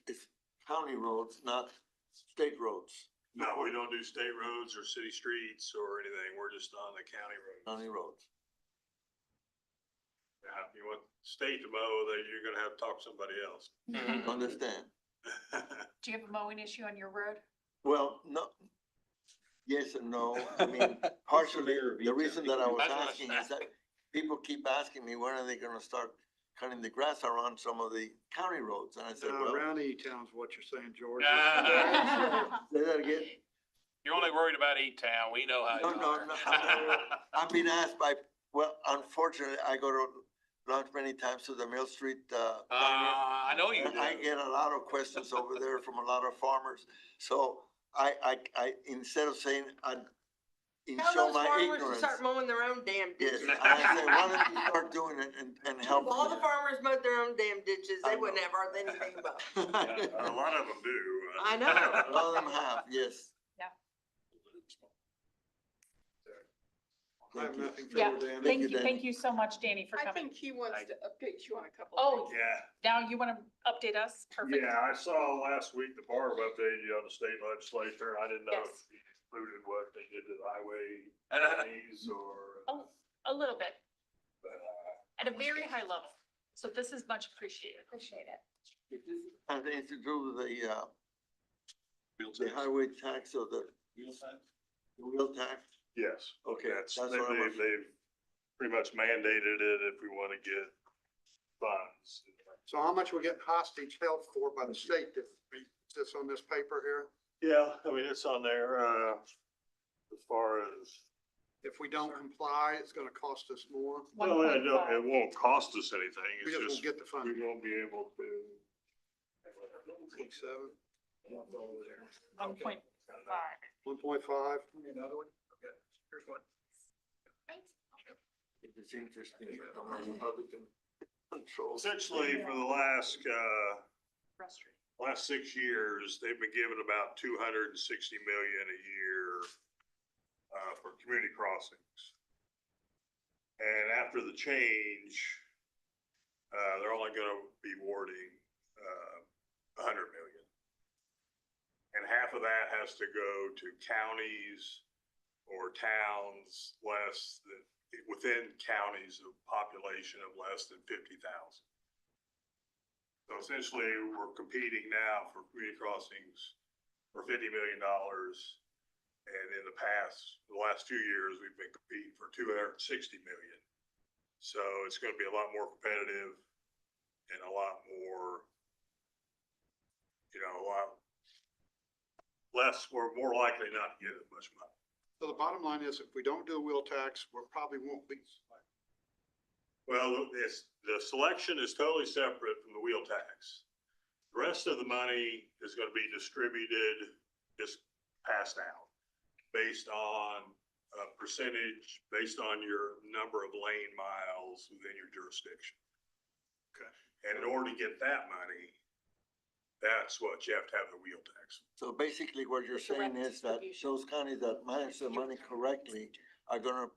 S3: county roads, not state roads.
S18: no, we don't do state roads or city streets or anything. We're just on the county roads.
S3: County roads.
S18: Yeah, if you want state to mow, then you're gonna have to talk to somebody else.
S3: Understand?
S1: Do you have a mowing issue on your road?
S3: Well, no, yes and no. I mean, partially, the reason that I was asking is that people keep asking me, when are they gonna start cutting the grass around some of the county roads? And I said, well,
S5: Around E-Town's what you're saying, George.
S3: say that again.
S7: You're only worried about E-Town. We know how you
S3: No,
S7: are.
S3: I've been asked by, well, unfortunately, I go to lunch many times to the Mill Street, diner.
S7: I know you
S3: And
S7: do.
S3: I get a lot of questions over there from a lot of farmers. So I instead of saying,
S8: Tell
S3: show
S8: those
S3: my
S8: farmers to
S3: ignorance.
S8: start mowing their own damn
S3: Yes,
S8: ditches.
S3: and I say, why don't you start doing it and help?
S8: If all the farmers mowed their own damn ditches,
S3: I
S8: they wouldn't
S3: know.
S8: have hardly anything about.
S18: A lot of them do.
S8: I know.
S3: A lot of them have, yes.
S1: Yeah.
S5: I have nothing
S1: Yeah,
S5: further, Dan.
S1: thank you,
S3: Danny.
S1: thank you so much, Danny, for coming.
S17: he wants to update you on a couple
S1: Oh,
S18: Yeah,
S1: now you want to update us? Perfect.
S18: yeah, I saw last week the Barb updated you on the state legislature. I didn't know if
S1: Yes.
S18: you included what they did to the highway fees or,
S1: A little bit,
S18: uh,
S1: at a very high level. So this is much appreciated.
S11: Appreciate it.
S3: Has anything to do with the
S18: wheel
S3: the
S18: tax.
S3: highway tax or the wheel tax?
S18: Yes.
S3: Okay,
S18: That's,
S3: that's what I'm.
S18: they've pretty much mandated it if we want to get funds.
S5: So how much we getting hostage held for by the state? Is this on this paper here?
S18: Yeah, I mean, it's on there, as far as,
S5: If we don't comply, it's gonna cost us more.
S18: well, it won't cost us anything.
S5: We
S18: It's
S5: just won't
S18: just,
S5: get the
S18: we
S5: funding.
S18: won't be able to.
S5: 6.7,
S1: 1.5.
S5: 1.5. Another one? Okay, here's one.
S3: It's interesting, Republican control.
S18: Essentially, for the last,
S1: Frustrating.
S18: last 6 years, they've been given about 260 million a year for community crossings. And after the change, they're only gonna be awarding 100 million. And half of that has to go to counties or towns less than, within counties of population of less than 50,000. So essentially, we're competing now for community crossings for $50 million. And in the last 2 years, we've been competing for 260 million. So it's gonna be a lot more competitive and a lot more, a lot less, we're more likely not to get as much money.
S5: So the bottom line is, if we don't do a wheel tax, we probably won't be.
S18: Well, the selection is totally separate from the wheel tax. The rest of the money is gonna be distributed, just passed out, based on a percentage, based on your number of lane miles within your jurisdiction.
S5: Okay.
S18: And in order to get that money, that's what you have to have the wheel tax.
S3: So basically what you're saying is that those counties that manage their money correctly are gonna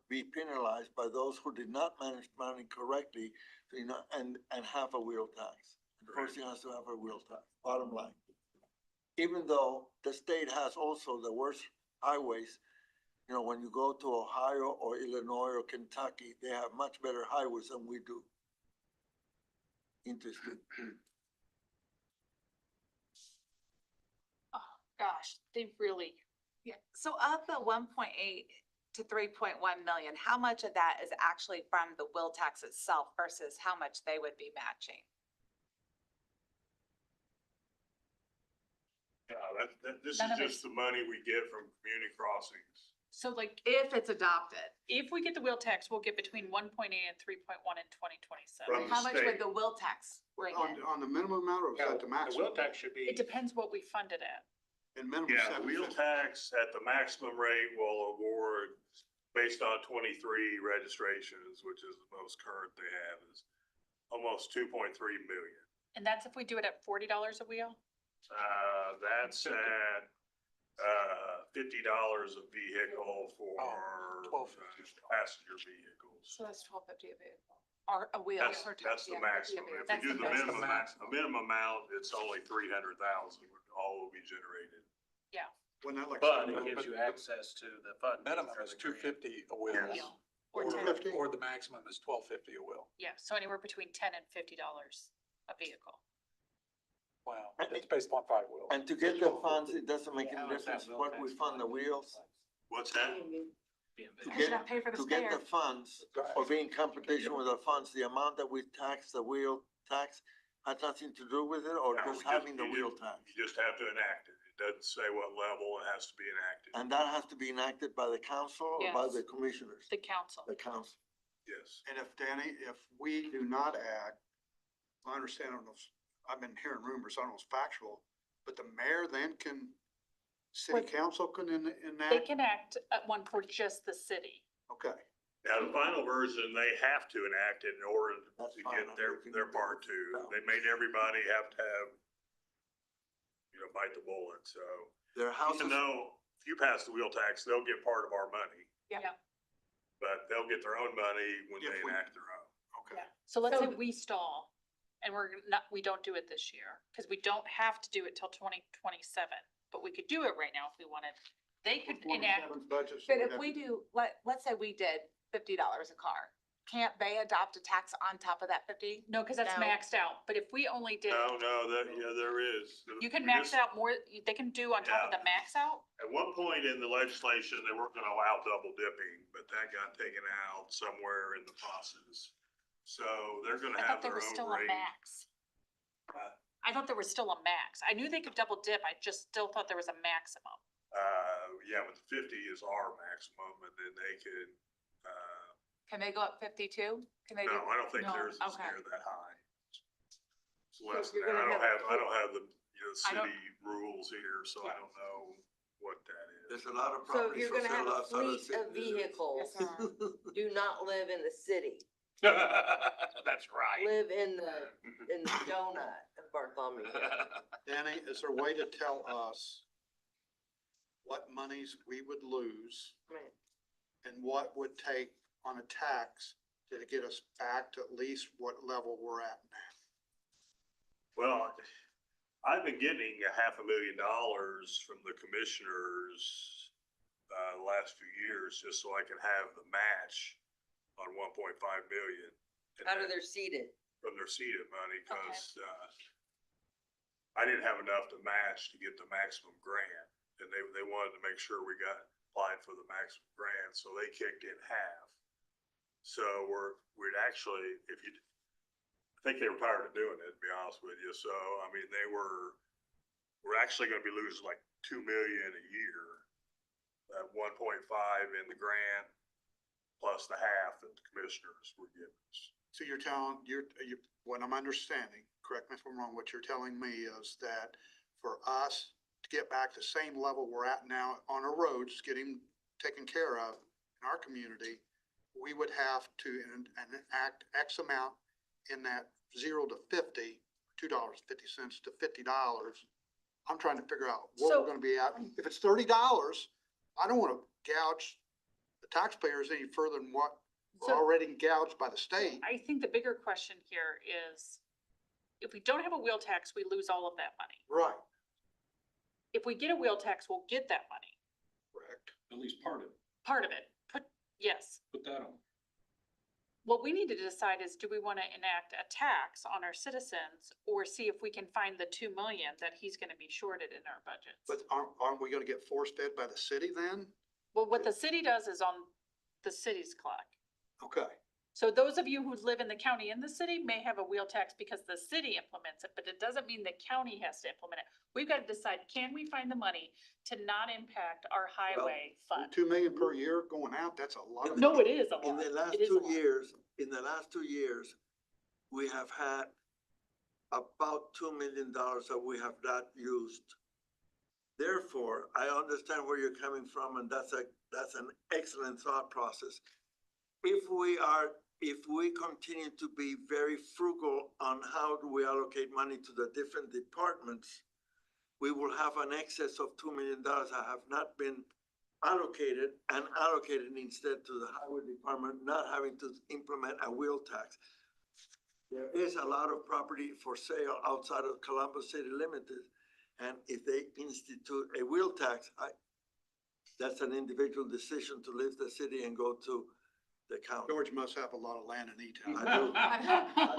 S3: be penalized by those who did not manage money correctly, and have a wheel tax. The person has to have a wheel tax, bottom line. Even though the state has also the worst highways, when you go to Ohio or Illinois or Kentucky, they have much better highways than we do. Interesting.
S1: Oh, gosh, they really,
S11: Yeah, so of the 1.8 to 3.1 million, how much of that is actually from the wheel tax itself versus how much they would be matching?
S18: Yeah, this is
S1: None of
S18: just the money we get from community crossings.
S1: so like,
S11: If it's adopted,
S1: if we get the wheel tax, we'll get between 1.8 and 3.1 in 2027.
S18: From the
S11: how much would
S18: state.
S11: the wheel tax bring in?
S5: On the minimum amount, or is that the
S4: The
S5: maximum?
S4: wheel tax should be
S1: It depends what we fund it at.
S5: And minimum
S18: Yeah, the wheel
S5: 750.
S18: tax at the maximum rate will award based on 23 registrations, which is the most current they have, is almost 2.3 million.
S1: And that's if we do it at $40 a wheel?
S18: That's at $50 a vehicle for passenger vehicles.
S11: So that's $12.50 a vehicle, or a wheel.
S18: That's the maximum. If
S1: That's
S18: we do
S1: the
S18: the
S1: maximum.
S18: minimum amount, it's only 300,000, all will be generated.
S1: Yeah.
S5: When that like.
S15: But it gives you access to the fund.
S7: Minimum is 250 a wheel.
S18: Yes.
S1: Wheel. Or
S5: Or
S1: 10,
S5: 50.
S7: Or the maximum is 1250 a wheel.
S1: yeah, so anywhere between $10 and $50 a vehicle.
S7: Wow, it's based on 5 wheels.
S3: And to get the funds, it doesn't make
S15: How
S3: any
S15: is that
S3: difference
S15: wheel
S3: what
S15: tax
S3: we fund the wheels.
S18: What's that?
S3: To
S11: Because you don't pay for the
S3: to get the
S11: spare.
S3: funds, or be in competition with the funds, the amount that we tax the wheel tax has nothing to do with it, or
S18: No,
S3: just
S18: we
S3: having the
S18: you
S3: wheel
S18: just-
S3: tax?
S18: You just have to enact it. It doesn't say what level it has to be enacted.
S3: And that has to be enacted by the council or by
S1: Yes.
S3: the commissioners?
S1: The council.
S3: The council.
S18: Yes.
S5: And if, Danny, if we do not act, I understand, I don't know, I've been hearing rumors, I don't know if it's factual, but the mayor then city
S1: What-
S5: council can
S1: They
S5: enact?
S1: can act at one for just the city.
S5: Okay,
S18: Now, the final version, they have to enact it in order
S3: That's
S18: to
S3: fine.
S18: get their part too. They made everybody have to have, bite the bullet, so.
S3: Their houses,
S18: Even though if you pass the wheel tax, they'll get part of our money,
S1: Yeah.
S18: but they'll get their own money when
S5: If
S18: they
S5: we-
S18: enact their own.
S5: okay.
S1: So let's say
S11: So-
S1: we stall and we don't do it this year, because we don't have to do it till 2027, but we could do it right now if we wanted. They could enact,
S5: 27's budget, so
S11: But
S5: we'd
S11: if
S5: have
S11: we
S5: to-
S11: do, let's say we did $50 a car, can't they adopt a tax on top of that 50?
S1: no, because that's
S11: No.
S1: maxed out, but if we only did,
S18: No, there is.
S1: you can
S18: We
S1: max
S18: just-
S1: out more, they can do on top of
S18: Yeah.
S1: the max out?
S18: At one point in the legislation, they weren't gonna allow double dipping, but that got taken out somewhere in the process. So they're gonna
S1: I
S18: have
S1: thought there
S18: their
S1: was
S18: own
S1: still a
S18: rate.
S1: max. I thought there was still a max. I knew they could double dip, I just still thought there was a maximum.
S18: Yeah, but the 50 is our maximum, and then they could,
S11: Can they go up 52? Can they do?
S18: no, I don't think
S11: No,
S18: theirs is
S11: okay.
S18: near that high. It's less than
S8: you're
S18: that.
S8: gonna
S18: I don't have the,
S11: I don't-
S18: city rules here, so I don't know what that is.
S3: there's a lot of
S8: So
S3: properties
S8: you're
S3: for
S8: gonna have
S3: sale
S8: a
S3: outside of the
S8: fleet
S3: city.
S8: of vehicles,
S11: Yes, sir.
S8: do not live in the city,
S7: That's right.
S8: live in the donut of Bartholomew.
S5: Danny, is there a way to tell us what monies we would lose
S8: Right.
S5: and what would take on a tax to get us back to at least what level we're at now?
S18: Well, I've been getting $500,000 from the commissioners, the last few years, just so I can have the match on 1.5 million. And
S8: Out of
S18: then
S8: their seated.
S18: from their seeded money, cause, I didn't have enough to match to get the maximum grant. And they wanted to make sure we applied for the maximum grant, so they kicked in half. So we'd actually, I think they were tired of doing it, to be honest with you. So, I mean, we're actually gonna be losing like 2 million a year. At 1.5 in the grant, plus the half that the commissioners were giving us.
S5: So you're telling, what I'm understanding, correct me if I'm wrong, what you're telling me is that for us to get back to the same level we're at now on our roads, getting taken care of in our community, we would have to enact X amount in that 0 to 50, $2.50 to $50. I'm trying to figure out what
S1: So-
S5: we're gonna be at. If it's $30, I don't wanna gouge the taxpayers any further than what we're
S1: So-
S5: already gouged by the state.
S1: I think the bigger question here is, if we don't have a wheel tax, we lose all of that money.
S5: Right.
S1: If we get a wheel tax, we'll get that money,
S5: Correct.
S7: At least part of it,
S1: part of it, yes.
S7: put that on.
S1: What we need to decide is, do we want to enact a tax on our citizens or see if we can find the 2 million that he's going to be shorted in our budgets?
S5: But aren't we gonna get force fed by the city then?
S1: Well, what the city does is on the city's clock.
S5: Okay.
S1: So those of you who live in the county and the city may have a wheel tax because the city implements it, but it doesn't mean the county has to implement it. We've got to decide, can we find the money to not impact our highway fund?
S5: 2 million per year going out, that's a lot of.
S1: No, it is a lot.
S14: In the last
S1: It is a
S14: 2
S1: lot.
S14: years, we have had about $2 million that we have not used. Therefore, I understand where you're coming from, and that's an excellent thought process. If we continue to be very frugal on how do we allocate money to the different departments, we will have an excess of $2 million that have not been allocated and allocated instead to the highway department, not having to implement a wheel tax. There is a lot of property for sale outside of Columbus City Limited, and if they institute a wheel tax, that's an individual decision to leave the city and go to the county.
S5: George must have a lot of land in E-Town.
S14: I do.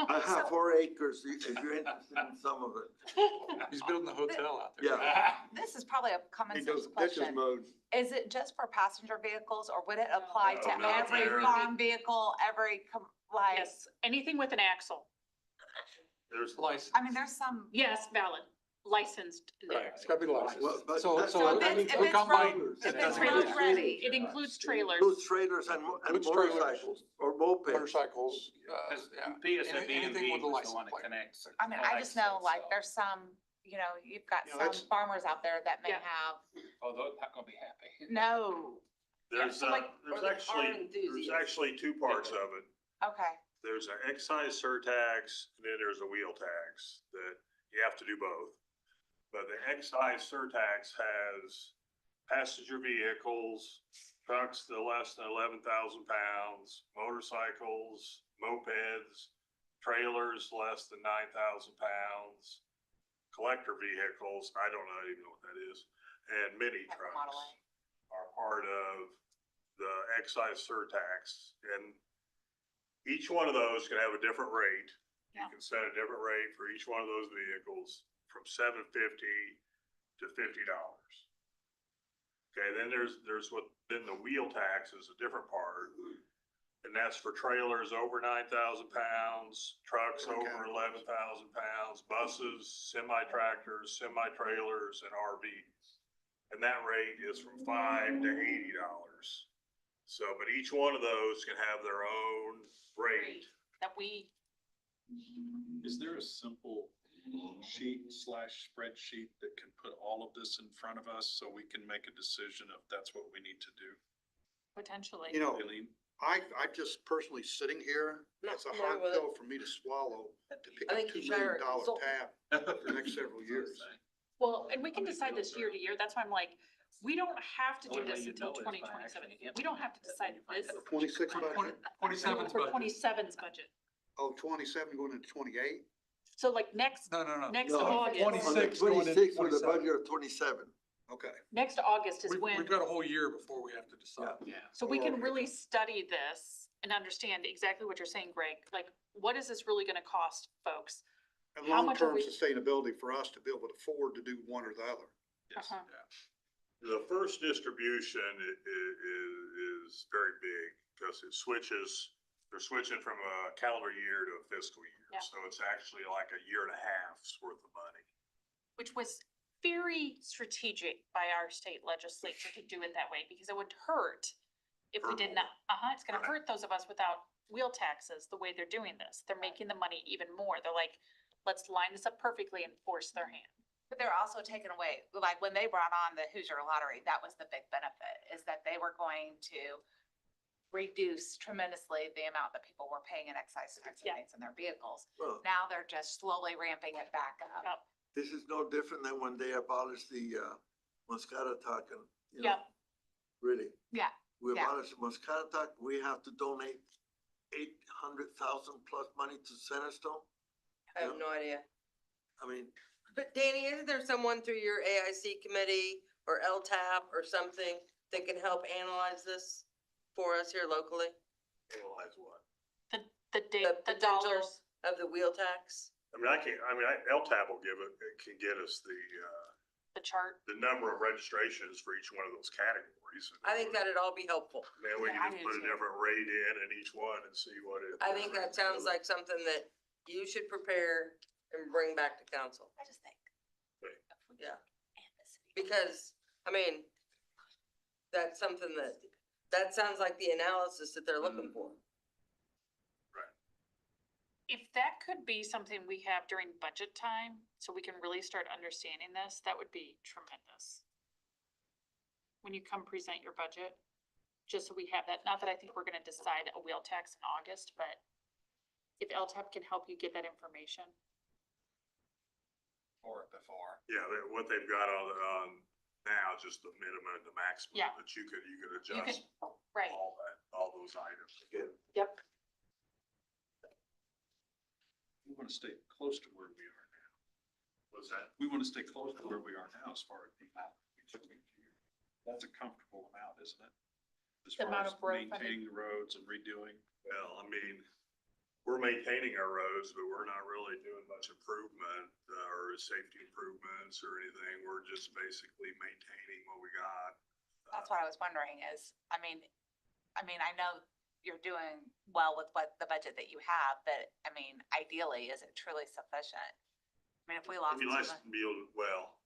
S14: I have 4 acres, if you're interested in some of it.
S7: He's building a hotel out there.
S14: Yeah.
S11: This is probably a common
S5: He
S11: sense
S5: does ditches
S11: question.
S5: mowed.
S11: Is it just for passenger vehicles or would it apply to
S18: No,
S11: every
S18: every
S11: farm vehicle, like?
S1: Yes, anything with an axle.
S18: There's
S7: License.
S11: I mean, there's some.
S1: Yes, valid, licensed.
S7: Right, it's gotta be licensed.
S14: Well, but
S7: So,
S14: that's-
S7: so,
S11: if
S7: I
S11: it's-
S7: mean,
S11: if
S7: look
S11: it's
S7: on my.
S11: road-
S1: if
S7: that's
S1: it's
S7: my-
S1: road ready, it includes trailers.
S14: Includes trailers and
S7: Includes trailers.
S14: motorcycles or mopeds.
S7: Motorcycles, yeah. Anything with a license plate.
S11: I mean, I just know like there's some, you've got
S5: You know,
S11: some
S5: that's-
S11: farmers out there that may
S1: Yeah.
S11: have,
S7: Oh, they're not gonna be happy.
S11: no,
S18: There's,
S8: so like,
S18: there's
S8: or the car
S18: actually, there's
S8: enthusiasts.
S18: actually 2 parts of it.
S11: okay.
S18: There's an excise surtax and then there's a wheel tax that you have to do both. But the excise surtax has passenger vehicles, trucks that are less than 11,000 pounds, motorcycles, mopeds, trailers less than 9,000 pounds, collector vehicles, I don't even know what that is, and mini
S11: Like a Model
S18: trucks are part of the excise surtax. And each one of those can have a different rate. You
S1: Yeah.
S18: can set a different rate for each one of those vehicles from $7.50 to $50. Okay, then then the wheel tax is a different part. And that's for trailers over 9,000 pounds, trucks over 11,000 pounds, buses, semi-tractors, semi-trailers, and RVs. And that rate is from $5 to $80. So, but each one of those can have their own rate.
S1: That we,
S7: Is there a simple sheet/spreadsheet that can put all of this in front of us so we can make a decision if that's what we need to do?
S1: potentially.
S5: You know,
S7: Eileen?
S5: I just personally sitting here,
S8: Not
S5: that's a
S8: familiar
S5: hard
S8: with it.
S5: pill for me to swallow, to pick
S8: I
S5: a
S8: think
S5: $2
S8: you should hire
S5: million
S8: a consultant.
S5: tab for the next several years.
S1: Well, and we can decide this year to year. That's why I'm like, we don't have to do this until 2027. We don't have to decide this.
S5: 26 budget?
S7: 27's
S1: For
S7: budget.
S1: 27's budget.
S5: Oh, 27 going into 28?
S1: So like next,
S7: No.
S1: next
S14: No,
S1: August,
S7: 26 going into
S14: 26 with a
S7: 27.
S14: budget of 27.
S5: Okay.
S1: next August is when,
S7: We've got a whole year before we have to decide.
S15: Yeah.
S1: so we can really study this and understand exactly what you're saying, Greg. Like, what is this really gonna cost folks?
S5: And
S1: How much are
S5: long-term
S1: we-
S5: sustainability for us to be able to afford to do one or the other.
S7: Yes,
S1: Uh-huh.
S7: yeah.
S18: The first distribution is very big because it switches, they're switching from a calendar year to a fiscal year.
S1: Yeah.
S18: So it's actually like a year and a half's worth of money.
S1: Which was very strategic by our state legislature to do it that way, because it would hurt if we did not, it's gonna hurt those of us without wheel taxes, the way they're doing this. They're making the money even more. They're like, let's line this up perfectly and force their hand.
S11: But they're also taking away, like when they brought on the Hoosier Lottery, that was the big benefit, is that they were going to reduce tremendously the amount that people were paying in excise tax
S1: Yeah.
S11: rates in their vehicles.
S14: Well,
S11: Now they're just slowly ramping it back up.
S1: Yep.
S14: this is no different than when they abolished the, Moscata, you
S1: Yeah.
S14: know, really.
S11: Yeah,
S14: We
S11: yeah.
S14: abolished Moscata, we have to donate 800,000 plus money to Centerstone.
S8: I have no idea.
S14: I mean,
S8: But Danny, isn't there someone through your AIC committee or LTAP or something that can help analyze this for us here locally?
S18: Analyze what?
S1: The
S8: The
S1: the
S8: potential
S1: dollars,
S8: of the wheel tax?
S18: I mean, LTAP will it can get us
S1: the chart.
S18: the number of registrations for each one of those categories.
S8: I think that'd all be helpful.
S18: Then we
S11: Yeah, I
S18: can just
S11: do
S18: put a
S11: too.
S18: different rate in each one and see what it.
S8: I think that sounds like something that you should prepare and bring back to council.
S11: I just think.
S8: Yeah. Because, I mean, that's something that sounds like the analysis that they're looking for.
S1: If that could be something we have during budget time, so we can really start understanding this, that would be tremendous. When you come present your budget, just so we have that, not that I think we're gonna decide a wheel tax in August, but if LTAP can help you get that information.
S7: Or before.
S18: Yeah, what they've got on now is just the minimum and the maximum
S1: Yeah.
S18: that you could
S1: You
S18: adjust
S1: could, right,
S18: all those items.
S1: yep.
S7: We want to stay close to where we are now.
S18: What's that?
S7: We want to stay close to where we are now as far as the amount we took each year. That's a comfortable amount, isn't it? As
S1: The
S7: far
S1: amount
S7: as
S1: of road funding.
S7: maintaining the roads and redoing.
S18: Well, I mean, we're maintaining our roads, but we're not really doing much improvement or safety improvements or anything. We're just basically maintaining what we got.
S11: That's what I was wondering is, I mean, I know you're doing well with what the budget that you have, but I mean, ideally, is it truly sufficient? I mean, if we lost.
S18: It'd be nice to be able, well,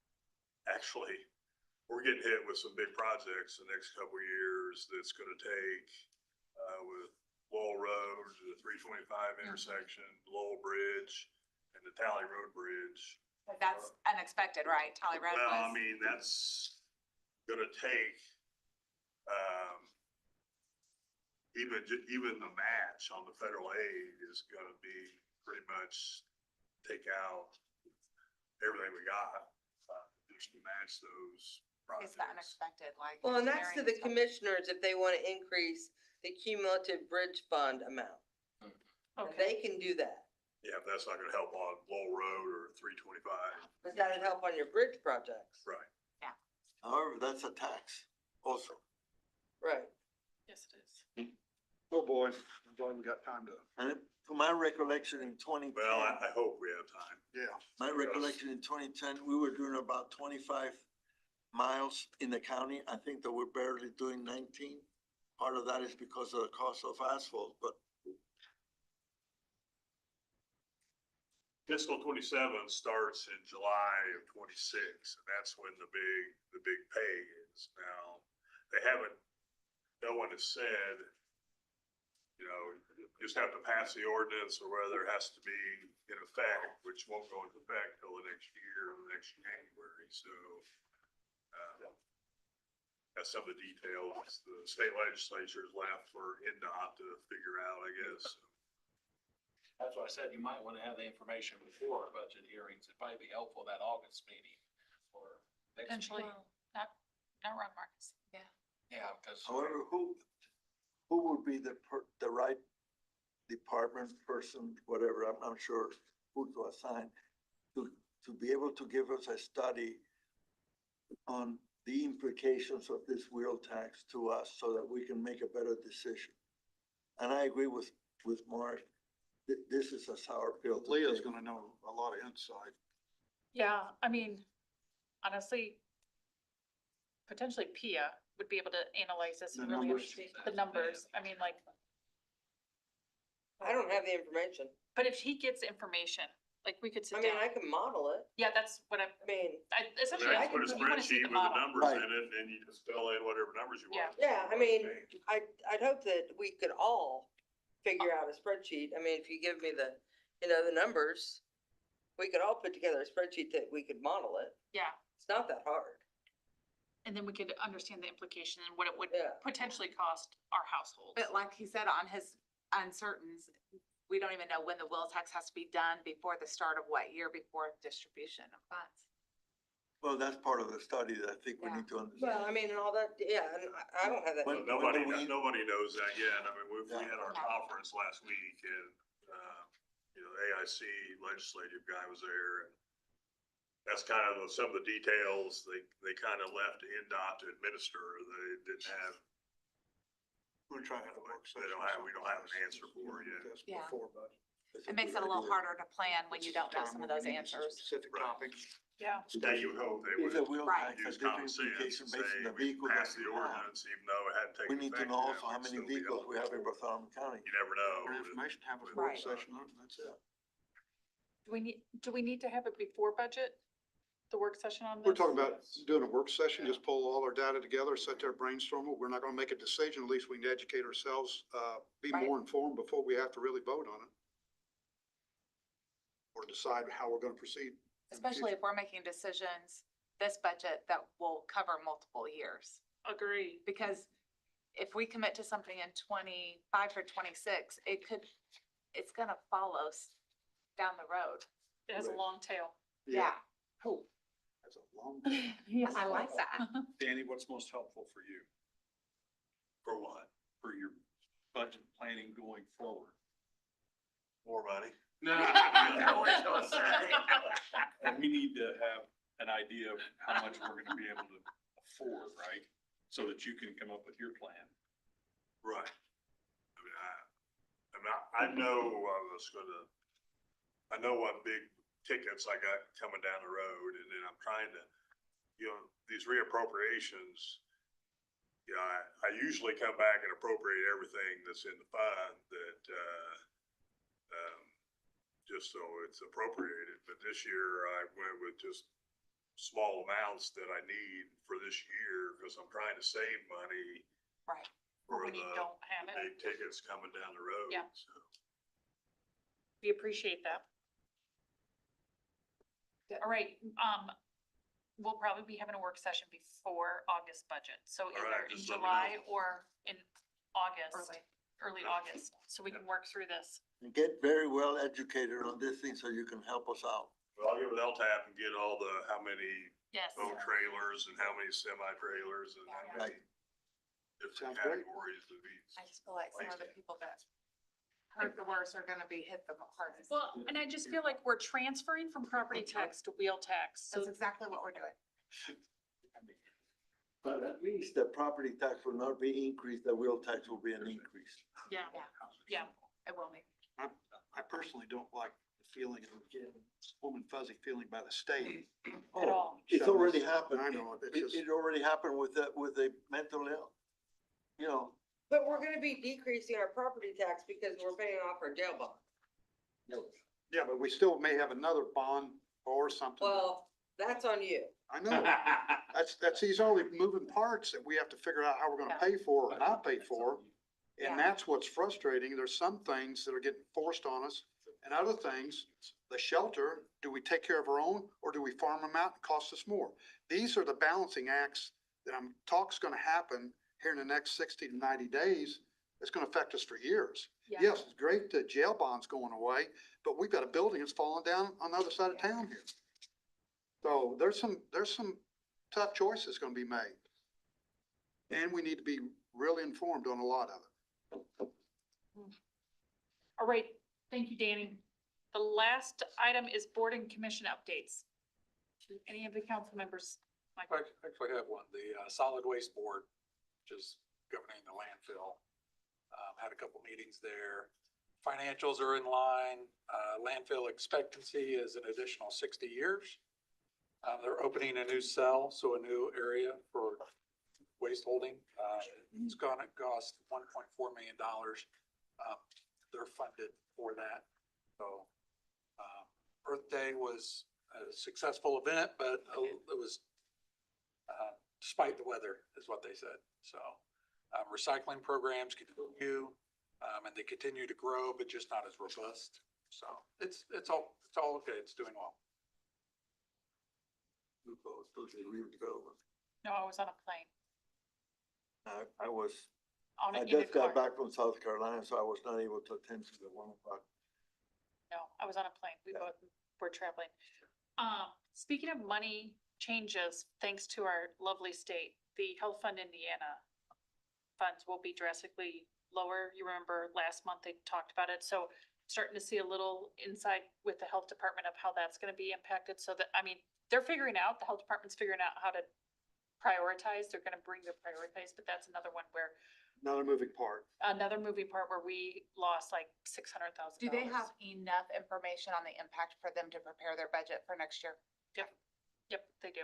S18: actually, we're getting hit with some big projects the next couple of years that's gonna take, with Lowell Road, the 325 intersection, Lowell Bridge, and the Tally Road Bridge.
S11: But that's unexpected, right? Tally Road
S18: Well, I
S11: was.
S18: mean, that's gonna take, even the match on the federal aid is gonna be pretty much take out everything we got, just to match those
S11: It's the
S18: projects.
S11: unexpected, like.
S8: Well, and that's to the
S11: engineering stuff.
S8: commissioners if they want to increase the cumulative bridge fund amount. And
S1: Okay,
S8: they can do that.
S18: Yeah, but that's not gonna help on Lowell Road or 325.
S8: But that'd help on your bridge projects.
S18: Right.
S14: however, that's a tax also.
S8: Right.
S1: yes it is.
S5: Oh, boy, I'm glad we got time to.
S14: And from my recollection in 2010.
S18: Well, I hope we have time.
S5: Yeah.
S14: My recollection in 2010, we were doing about 25 miles in the county. I think that we're barely doing 19. Part of that is because of the cost of asphalt, but
S18: Fiscal 27 starts in July of 26, and that's when the big pay is. Now, no one has said, you just have to pass the ordinance or whether it has to be in effect, which won't go into effect till the next year, or the next January, so. That's some of the details the state legislature is left for NDOT to figure out, I guess.
S15: That's why I said you might want to have the information before our budget hearings. It'd probably be helpful that August meeting or next
S1: Potentially,
S15: meeting.
S1: not wrong, Marcus.
S11: Yeah.
S15: Yeah, because.
S3: However, who would be the right department person, whatever, I'm not sure who to assign, to be able to give us a study on the implications of this wheel tax to us so that we can make a better decision. And I agree with Mark, this is a sour pill to
S5: Leah's
S3: take.
S5: gonna know a lot of insight.
S1: Yeah, I mean, honestly, potentially Pia would be able to analyze this and
S5: The
S1: really
S5: numbers.
S1: understand the numbers. I mean, like,
S8: I don't have the information.
S1: but if he gets information, like we could sit
S8: I mean,
S1: down.
S8: I can model it.
S1: Yeah, that's what
S8: I mean,
S1: essentially,
S18: I
S1: I
S18: put a
S1: you wanna see
S18: spreadsheet
S1: the
S18: with the
S1: model.
S18: numbers
S3: Right.
S18: in it, and you just fill in whatever numbers you want.
S8: yeah, I mean, I'd hope that we could all figure out a spreadsheet. I mean, if you give me the, the numbers, we could all put together a spreadsheet that we could model it.
S1: Yeah,
S8: It's not that hard.
S1: and then we could understand the implication and what it would
S8: Yeah.
S1: potentially cost our households.
S11: But like he said, on his uncertains, we don't even know when the will tax has to be done before the start of what year before distribution of funds.
S3: Well, that's part of the study that I think we need to understand.
S8: Well, I mean, and all that, yeah, and I don't have that.
S3: When-
S18: Nobody,
S3: when do we-
S18: nobody knows that yet. I mean, we
S3: Yeah.
S18: had our conference last week and, AIC legislative guy was there. And that's kind of some of the details they kind of left to NDOT to administer. They didn't have,
S5: We're trying to have a work
S18: they
S5: session.
S18: we don't have an answer for it yet.
S5: That's
S11: Yeah.
S5: before budget.
S3: That's a
S11: It makes
S3: good
S11: it a little
S3: idea.
S11: harder to plan when you don't know some of those answers.
S5: Specific
S18: Right.
S5: topics.
S1: Yeah,
S18: Now you would hope they
S3: If the
S18: would
S3: wheel
S11: Right.
S3: tax has
S18: use
S3: different
S18: common sense
S3: implication
S18: and
S3: based on
S18: say
S3: the
S18: we
S3: vehicle that
S18: passed the
S3: we have.
S18: ordinance, even though it hadn't
S3: We
S18: taken
S3: need to
S18: effect
S3: know
S18: yet,
S3: also how
S18: we'd
S3: many
S18: still be
S3: vehicles we have in
S18: eligible.
S3: Bartholomew County.
S18: You never know.
S5: More information, have a work
S11: Right.
S5: session, and that's it.
S1: do we need to have it before budget? The work session on this?
S5: We're talking about doing a work session, just pull all our data together, sit there, brainstorm it. We're not gonna make a decision, at least we can educate ourselves, be
S11: Right.
S5: more informed before we have to really vote on it. Or decide how we're gonna proceed. in the
S11: Especially
S5: future.
S11: if we're making decisions, this budget that will cover multiple years.
S1: Agree.
S11: Because if we commit to something in 25 or 26, it's gonna follow down the road.
S1: It has a long tail.
S11: Yeah.
S5: Oh, that's a long.
S1: Yes.
S11: I like that.
S7: Danny, what's most helpful for you?
S18: For what?
S7: For your budget planning going forward?
S18: More money?
S7: No.
S18: And
S7: We need to have an idea of how much we're gonna be able to afford, right? So that you can come up with your plan.
S18: Right. I know I know what big tickets I got coming down the road, and then I'm trying to, these reappropriations. I usually come back and appropriate everything that's in the fund that, just so it's appropriated, but this year I went with just small amounts that I need for this year, because I'm trying to save money
S11: Right.
S18: for
S1: When you
S18: the
S1: don't have it.
S18: big tickets coming down the road.
S1: Yeah.
S18: So.
S1: We appreciate that. All right, we'll probably be having a work session before August budget, so either
S18: right,
S1: in
S18: just let me
S1: July
S18: know.
S1: or in August,
S11: Early.
S1: early August, so we can work through this.
S3: And get very well educated on this thing so you can help us out.
S18: Well, I'll get with LTAP and get all how many
S1: Yes.
S18: boat trailers and how many semi-trailers and how many different
S5: Sounds great.
S18: categories of each.
S11: I just feel like some of the people that hurt the worst are gonna be hit the hardest.
S1: Well, and I just feel like we're transferring from property tax to wheel tax, so
S11: That's exactly what we're doing.
S3: But at least the property tax will not be increased, the wheel tax will be an increase.
S1: yeah, yeah.
S11: It will be.
S5: I personally don't like the feeling of getting warm and fuzzy feeling by the state.
S1: At all.
S3: It's already happened.
S5: I know, it's
S3: It,
S5: just,
S3: it already happened with the mental ill.
S8: But we're gonna be decreasing our property tax because we're paying off our jail bond.
S5: yeah, but we still may have another bond or something.
S8: Well, that's on you.
S5: I know, that's these only moving parts that we have to figure out how we're gonna pay for or not pay for.
S11: Yeah.
S5: And that's what's frustrating. There's some things that are getting forced on us, and other things, the shelter, do we take care of our own, or do we farm them out and cost us more? These are the balancing acts that talk's gonna happen here in the next 60 to 90 days it's gonna affect us for years.
S1: Yeah.
S5: Yes, it's great that jail bond's going away, but we've got a building that's falling down on the other side of town here. So there's some tough choices gonna be made. And we need to be really informed on a lot of it.
S1: All right, thank you, Danny. The last item is board and commission updates. Do any of the council members?
S15: I actually have one, the Solid Waste Board, which is governing the landfill. Had a couple meetings there. Financials are in line. Landfill expectancy is an additional 60 years. They're opening a new cell, so a new area for waste holding. It's gonna cost $1.4 million. They're funded for that. So Earth Day was a successful event, but it was despite the weather is what they said. So recycling programs continue, and they continue to grow, but just not as robust. So it's all okay. It's doing well.
S1: No, I was on a plane.
S3: I was,
S1: On
S3: I
S1: in a
S3: just got
S1: car.
S3: back from South Carolina, so I was not able to attend to the 1 o'clock.
S1: No, I was on a plane. We both were traveling. Speaking of money changes, thanks to our lovely state, the Health Fund Indiana funds will be drastically lower. You remember last month they talked about it, so starting to see a little insight with the health department of how that's gonna be impacted, so that, I mean, they're figuring out, the health department's figuring out how to prioritize, they're gonna bring their prioritize, but that's another one where,
S5: Another moving part.
S1: another moving part where we lost like $600,000.
S11: Do they have enough information on the impact for them to prepare their budget for next year?
S1: Yep, they do.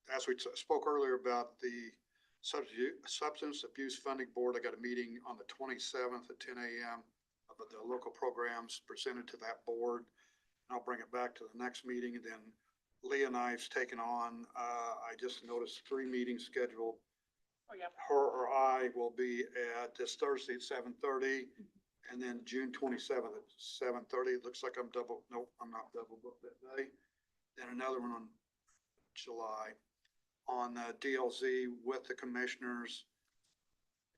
S5: As we spoke earlier about the Substance Abuse Funding Board, I got a meeting on the 27th at 10 a.m. about the local programs presented to that board. And I'll bring it back to the next meeting, and then Leah and I've taken on, I just noticed 3 meetings scheduled.
S1: Oh, yeah.
S5: Her or I will be at this Thursday at 7:30, and then June 27th at 7:30. It looks like I'm not double booked that day. Then another one on July on DLZ with the commissioners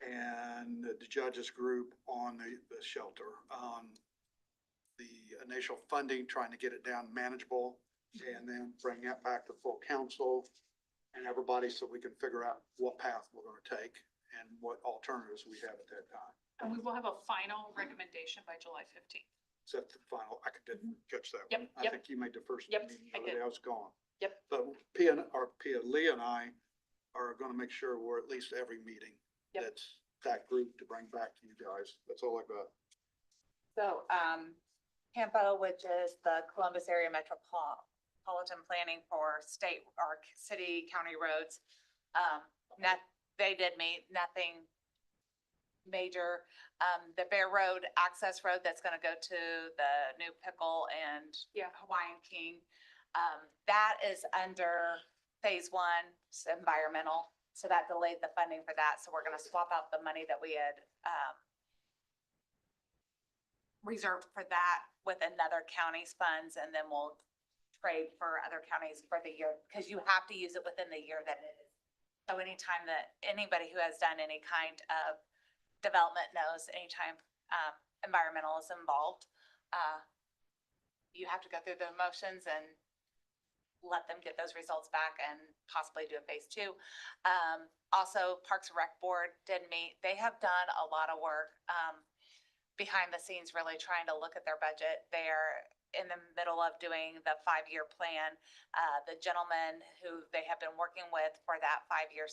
S5: and the judges group on the shelter, on the initial funding, trying to get it down manageable, and then bring that back to full council and everybody, so we can figure out what path we're gonna take and what alternatives we have at that time.
S1: And we will have a final recommendation by July 15th.
S5: Is that the final? I didn't catch that.
S1: Yep,
S5: one. I
S1: yep.
S5: think you made the first
S1: Yep,
S5: meeting
S1: I
S5: the other
S1: did.
S5: day. I was gone.
S1: Yep.
S5: But Leah and I are gonna make sure we're at least every meeting.
S1: Yep.
S5: That's that group to bring back to you guys. That's all I got.
S11: So, CAMPO, which is the Columbus Area Metropolitan Planning for state or city, county roads. They did meet, nothing major. The Bear Road access road that's gonna go to the new Pickle and Hawaiian King. That is under phase 1, it's environmental, so that delayed the funding for that. So we're gonna swap out the money that we had, reserved for that with another county's funds, and then we'll trade for other counties for the year, because you have to use it within the year that it is. So anytime that anybody who has done any kind of development knows, anytime environmental is involved, you have to go through the motions and let them get those results back and possibly do a phase 2. Also, Parks and Rec Board did meet. They have done a lot of work behind the scenes, really trying to look at their budget. They're in the middle of doing the 5-year plan. The gentleman who they have been working with for that 5-year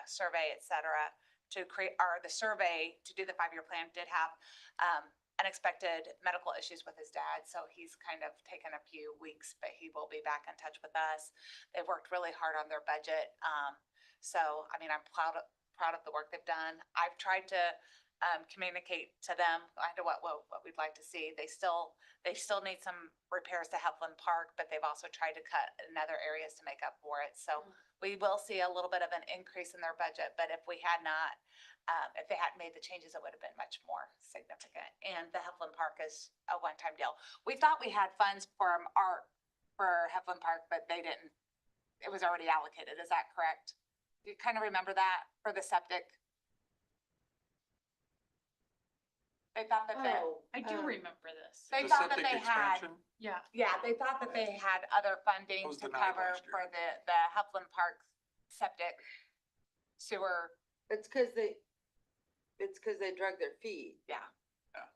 S11: survey, et cetera, to create, or the survey to do the 5-year plan, did have unexpected medical issues with his dad. So he's kind of taken a few weeks, but he will be back in touch with us. They've worked really hard on their budget. So, I mean, I'm proud of the work they've done. I've tried to communicate to them kind of what we'd like to see. They still need some repairs to Heflin Park, but they've also tried to cut in other areas to make up for it. So we will see a little bit of an increase in their budget, but if we had not, if they hadn't made the changes, it would have been much more significant. And the Heflin Park is a one-time deal. We thought we had funds for Heflin Park, but they didn't. It was already allocated. Is that correct? You kind of remember that for the septic? They thought that they,
S1: I do remember this.
S11: they
S15: The
S11: thought that
S15: septic
S11: they had,
S15: expansion,
S1: Yeah.
S11: yeah, they thought that they had other funding
S15: was
S11: to
S15: denied
S11: cover
S15: last year.
S11: for the Heflin Park septic sewer.
S8: It's cause they drug their feet.
S11: Yeah.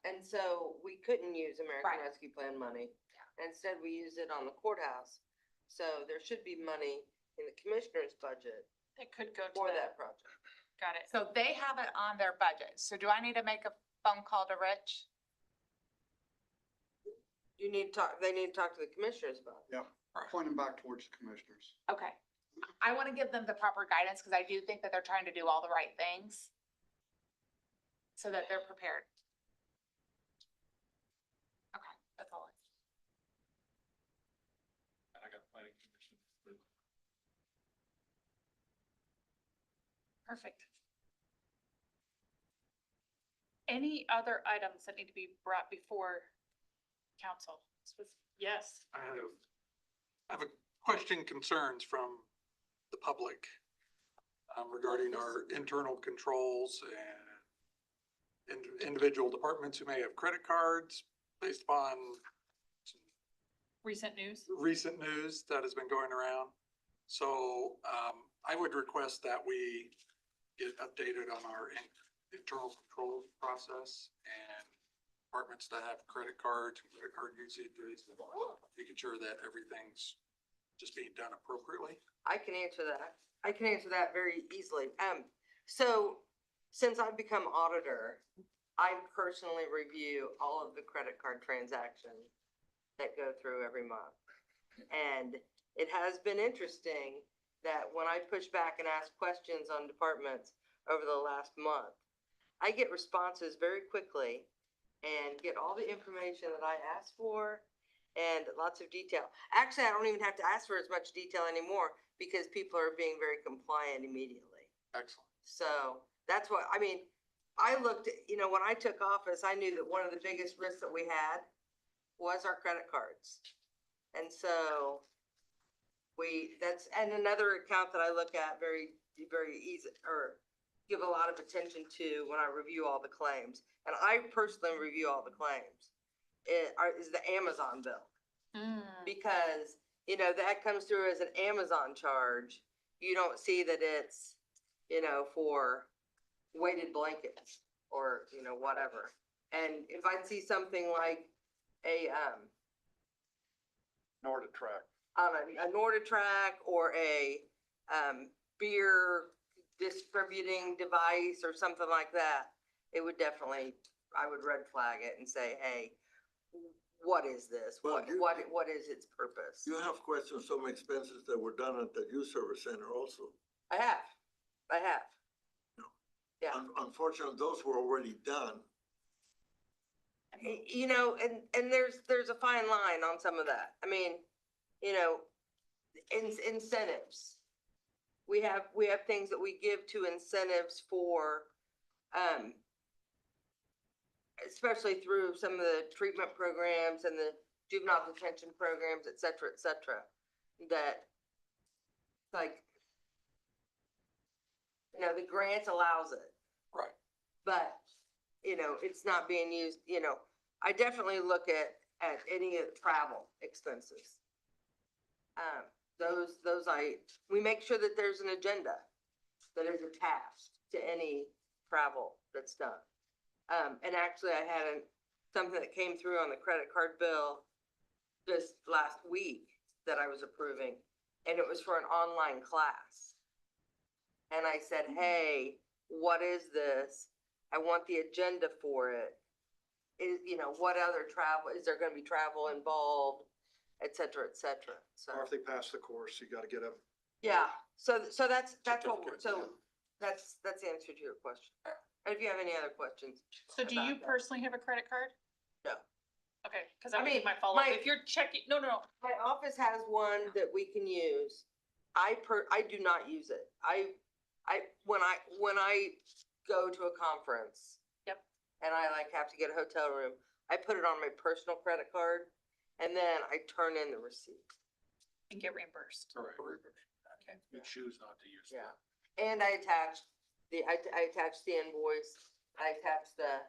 S8: And so we couldn't use American
S11: Right.
S8: Rescue Plan money. Instead, we used it on the courthouse. So there should be money in the commissioner's budget
S1: It could go to
S8: for
S1: that.
S8: that project.
S1: Got it.
S11: So they have it on their budget. So do I need to make a phone call to Rich?
S8: You need to talk, they need to talk to the commissioners about it.
S5: Yep, point them back towards the commissioners.
S11: Okay. I want to give them the proper guidance because I do think that they're trying to do all the right things so that they're prepared. Okay, that's all.
S7: And I got planning commission.
S1: Perfect. Any other items that need to be brought before council? Yes.
S15: I have a question, concerns from the public regarding our internal controls and individual departments who may have credit cards based upon
S1: Recent news?
S15: recent news that has been going around. So I would request that we get updated on our internal control process and departments that have credit cards and credit card usage, making sure that everything's just being done appropriately.
S8: I can answer that. I can answer that very easily. So since I've become auditor, I personally review all of the credit card transactions that go through every month. And it has been interesting that when I push back and ask questions on departments over the last month, I get responses very quickly and get all the information that I asked for and lots of detail. Actually, I don't even have to ask for as much detail anymore because people are being very compliant immediately.
S15: Excellent.
S8: So that's what, I mean, I looked at, when I took office, I knew that one of the biggest risks that we had was our credit cards. And so and another account that I look at very, very easy, or give a lot of attention to when I review all the claims, and I personally review all the claims, is the Amazon bill. Because, that comes through as an Amazon charge. You don't see that it's, for weighted blankets or, whatever. And if I see something like a NordiTrack or a beer distributing device or something like that, I would red flag it and say, hey, what is this?
S3: Well,
S8: What is its purpose?
S3: You have questioned some expenses that were done at the youth service center also.
S8: I have. Yeah.
S3: Unfortunately, those were already done.
S8: And there's a fine line on some of that. I mean, incentives. We have things that we give to incentives for, especially through some of the treatment programs and the juvenile detention programs, et cetera, that like, the grant allows it.
S15: Right.
S8: But, it's not being used, I definitely look at any of the travel expenses. We make sure that there's an agenda that is attached to any travel that's done. And actually I had something that came through on the credit card bill just last week that I was approving, and it was for an online class. And I said, hey, what is this? I want the agenda for it. What other travel, is there gonna be travel involved, et cetera, so.
S5: Or if they pass the course, you gotta get them.
S8: Yeah, so that's that's the answer to your question. And if you have any other questions.
S1: So do you
S8: about that.
S1: personally have a credit card?
S8: No.
S1: Okay, because
S8: I
S1: that would
S8: mean,
S1: be my follow-up.
S8: my-
S1: If you're checking, no.
S8: My office has one that we can use. I do not use it. When I go to a conference.
S1: Yep.
S8: And I have to get a hotel room, I put it on my personal credit card and then I turn in the receipt.
S1: And get reimbursed.
S7: Correct.
S1: Okay.
S7: You choose not to use
S8: Yeah. And I attached I attached the invoice, I attached the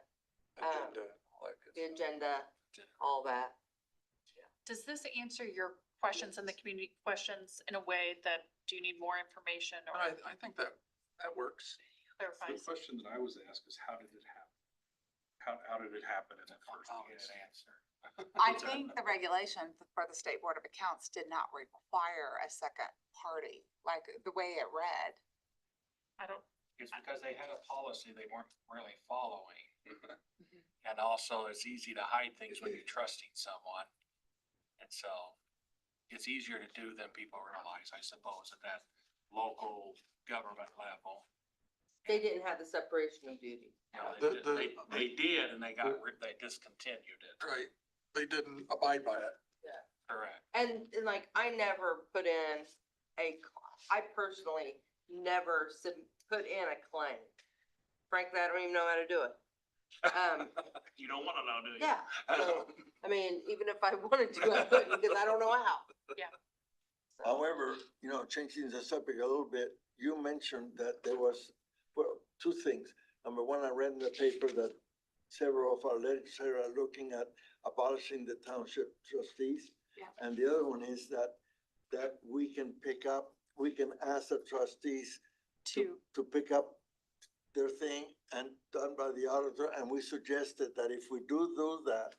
S15: Agenda, all that good
S8: the
S15: stuff.
S8: agenda, all that.
S1: Does this answer your questions and the community questions in a way that, do you need more information or
S15: I think that works.
S1: clarifies?
S7: The question that I was asked is, how did it happen? How did it happen in that first answer?
S11: I think the regulation for the State Board of Accounts did not require a second party, like the way it read.
S1: I don't,
S19: It's because they had a policy they weren't really following. And also, it's easy to hide things when you're trusting someone. And so it's easier to do than people realize, I suppose, at that local government level.
S8: They didn't have the separation of duty.
S19: You know,
S15: The-
S19: they did, and they they discontinued it.
S15: Right, they didn't abide by it.
S19: Correct.
S8: And like, I never put in I personally never put in a claim. Frankly, I don't even know how to do it.
S19: You don't wanna know, do you?
S8: Yeah, so, I mean, even if I wanted to, I couldn't, because I don't know how.
S1: yeah.
S3: However, you know, changing the subject a little bit, you mentioned that there was, well, two things. Number one, I read in the paper that several of our legislators are looking at abolishing the township trustees.
S11: Yeah.
S3: And the other one is that we can ask the trustees to pick up their thing and done by the auditor, and we suggested that if we do that,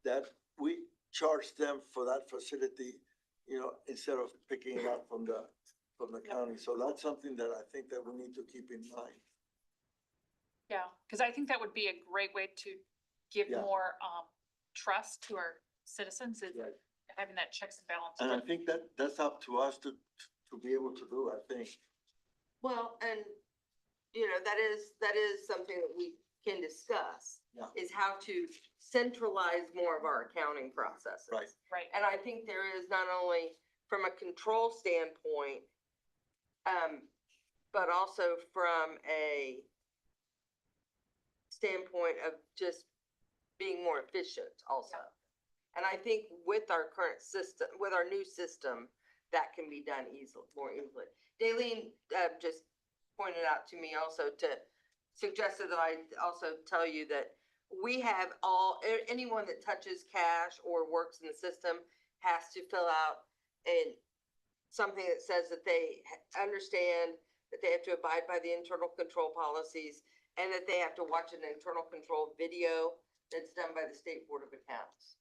S3: that we charge them for that facility, you know, instead of picking it up from the county. So that's something that I think that we need to keep in mind.
S1: Yeah, because I think that would be a great way to give
S3: Yeah.
S1: more trust to our citizens is
S3: Right.
S1: having that checks and balances.
S3: And I think that's up to us to be able to do, I think.
S8: Well, and, you know, that is something that we can discuss.
S3: Yeah.
S8: Is how to centralize more of our accounting processes.
S3: Right.
S1: Right.
S8: And I think there is not only from a control standpoint, but also from a standpoint of just being more efficient also. And I think with our current system, with our new system, that can be done more easily. Daleen, just pointed out to me also suggested that I also tell you that we have anyone that touches cash or works in the system has to fill out something that says that they understand that they have to abide by the internal control policies and that they have to watch an internal control video that's done by the State Board of Accounts.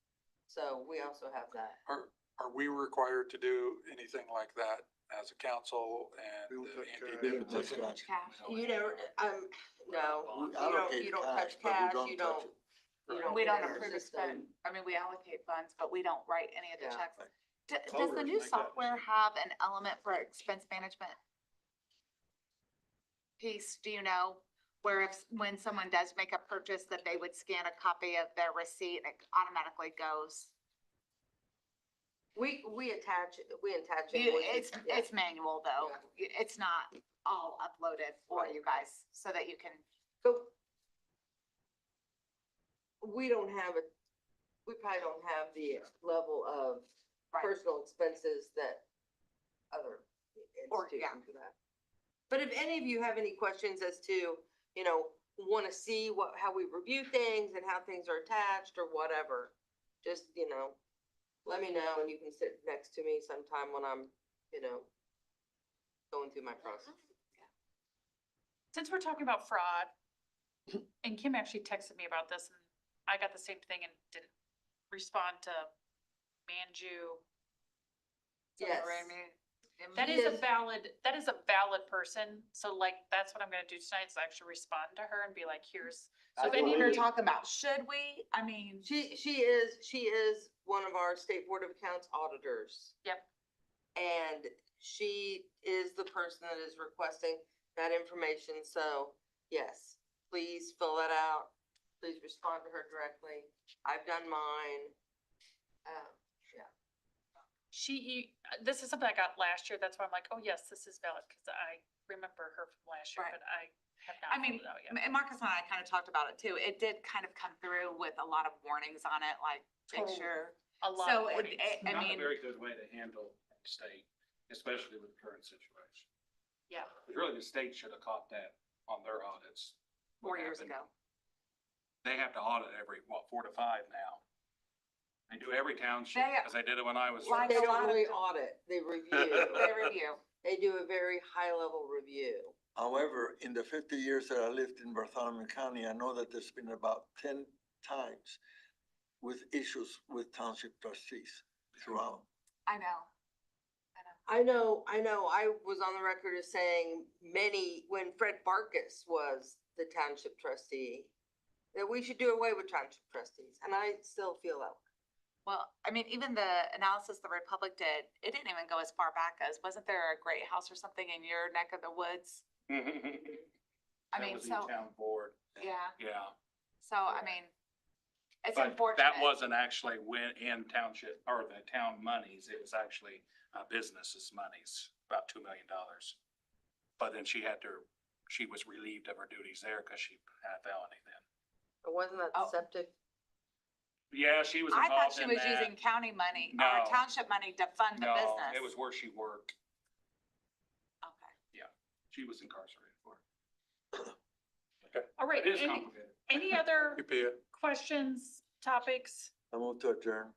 S8: So we also have that.
S15: Are we required to do anything like that as a council and?
S3: We don't touch cash.
S8: You never, no,
S3: We allocate
S8: you don't
S3: cash,
S8: touch
S3: but we
S8: cash,
S3: don't
S8: you
S3: touch
S8: don't.
S3: it.
S11: We don't
S8: put it in
S11: approve
S8: the
S11: a spend.
S8: system.
S11: I mean, we allocate funds, but we don't write any of the
S8: Yeah.
S11: checks. Does the
S3: Covers
S11: new
S3: like that.
S11: software have an element for expense management piece? Do you know? Where when someone does make a purchase, that they would scan a copy of their receipt and it automatically goes?
S8: We attach
S11: It's,
S8: invoices, yeah.
S11: it's manual though. It's not all uploaded for you guys so that you can.
S8: So we probably don't have the level of
S11: Right.
S8: personal expenses that other
S11: Or, yeah.
S8: institutions do that. But if any of you have any questions as to, you know, want to see how we review things and how things are attached or whatever, just, you know, let me know and you can sit next to me sometime when I'm, you know, going through my process.
S1: Since we're talking about fraud, and Kim actually texted me about this, and I got the same thing and didn't respond to Manju.
S8: Yes.
S1: That
S8: He
S1: is a
S8: is-
S1: valid person, so like, that's what I'm gonna do tonight, is actually respond to her and be like, here's. So if
S11: So
S1: any
S11: we
S1: of
S11: were
S1: you,
S11: talking about, should we? I mean.
S8: She is one of our State Board of Accounts auditors.
S1: Yep.
S8: And she is the person that is requesting that information, so yes, please fill that out. Please respond to her directly. I've done mine.
S1: this is something I got last year, that's why I'm like, oh yes, this is valid, cause I remember her from last year,
S11: Right.
S1: but I have not
S11: I mean,
S1: filled it out yet.
S11: and Marcus and I kind of talked about it too. It did kind of come through with a lot of warnings on it, like make
S1: Totally.
S11: sure.
S1: A lot
S11: So
S1: of warnings.
S11: I
S7: Not a
S11: mean,
S7: very good way to handle state, especially with the current situation.
S1: Yeah.
S19: Really, the state should have caught that on their audits.
S2: 4 years
S19: happened.
S2: ago.
S19: They have to audit every, 4 to 5 now. They do every township,
S2: They-
S19: because they did it when I was.
S2: Like
S8: They
S2: a
S8: don't
S2: lot of
S8: really
S2: them.
S8: audit, they review.
S2: They review.
S8: They do a very high level review.
S3: However, in the 50 years that I lived in Bartholomew County, I know that there's been about 10 times with issues with township trustees throughout.
S2: I know.
S8: I know, I was on the record as saying when Fred Barkus was the township trustee, that we should do away with township trustees, and I still feel that way.
S2: Well, I mean, even the analysis the Republic did, it didn't even go as far back as, wasn't there a great house or something in your neck of the woods? I
S19: That
S2: mean,
S19: was in
S2: so,
S19: town board.
S2: yeah,
S19: Yeah.
S2: so I mean, it's
S19: But
S2: unfortunate.
S19: that wasn't actually in township or the town monies. It was actually businesses' monies, about $2 million. But then she was relieved of her duties there because she had a felony then.
S8: But wasn't that
S2: Oh.
S8: septic?
S19: Yeah, she was
S2: I thought
S19: involved
S2: she
S19: in
S2: was
S19: that.
S2: using county money or
S19: No.
S2: township money to fund the
S19: No,
S2: business.
S19: it was where she worked.
S2: Okay.
S19: Yeah, she was incarcerated for it.
S1: All right,
S19: It is
S1: any,
S19: complicated.
S1: any other
S15: You, Pia.
S1: questions, topics?
S3: I move to adjourn.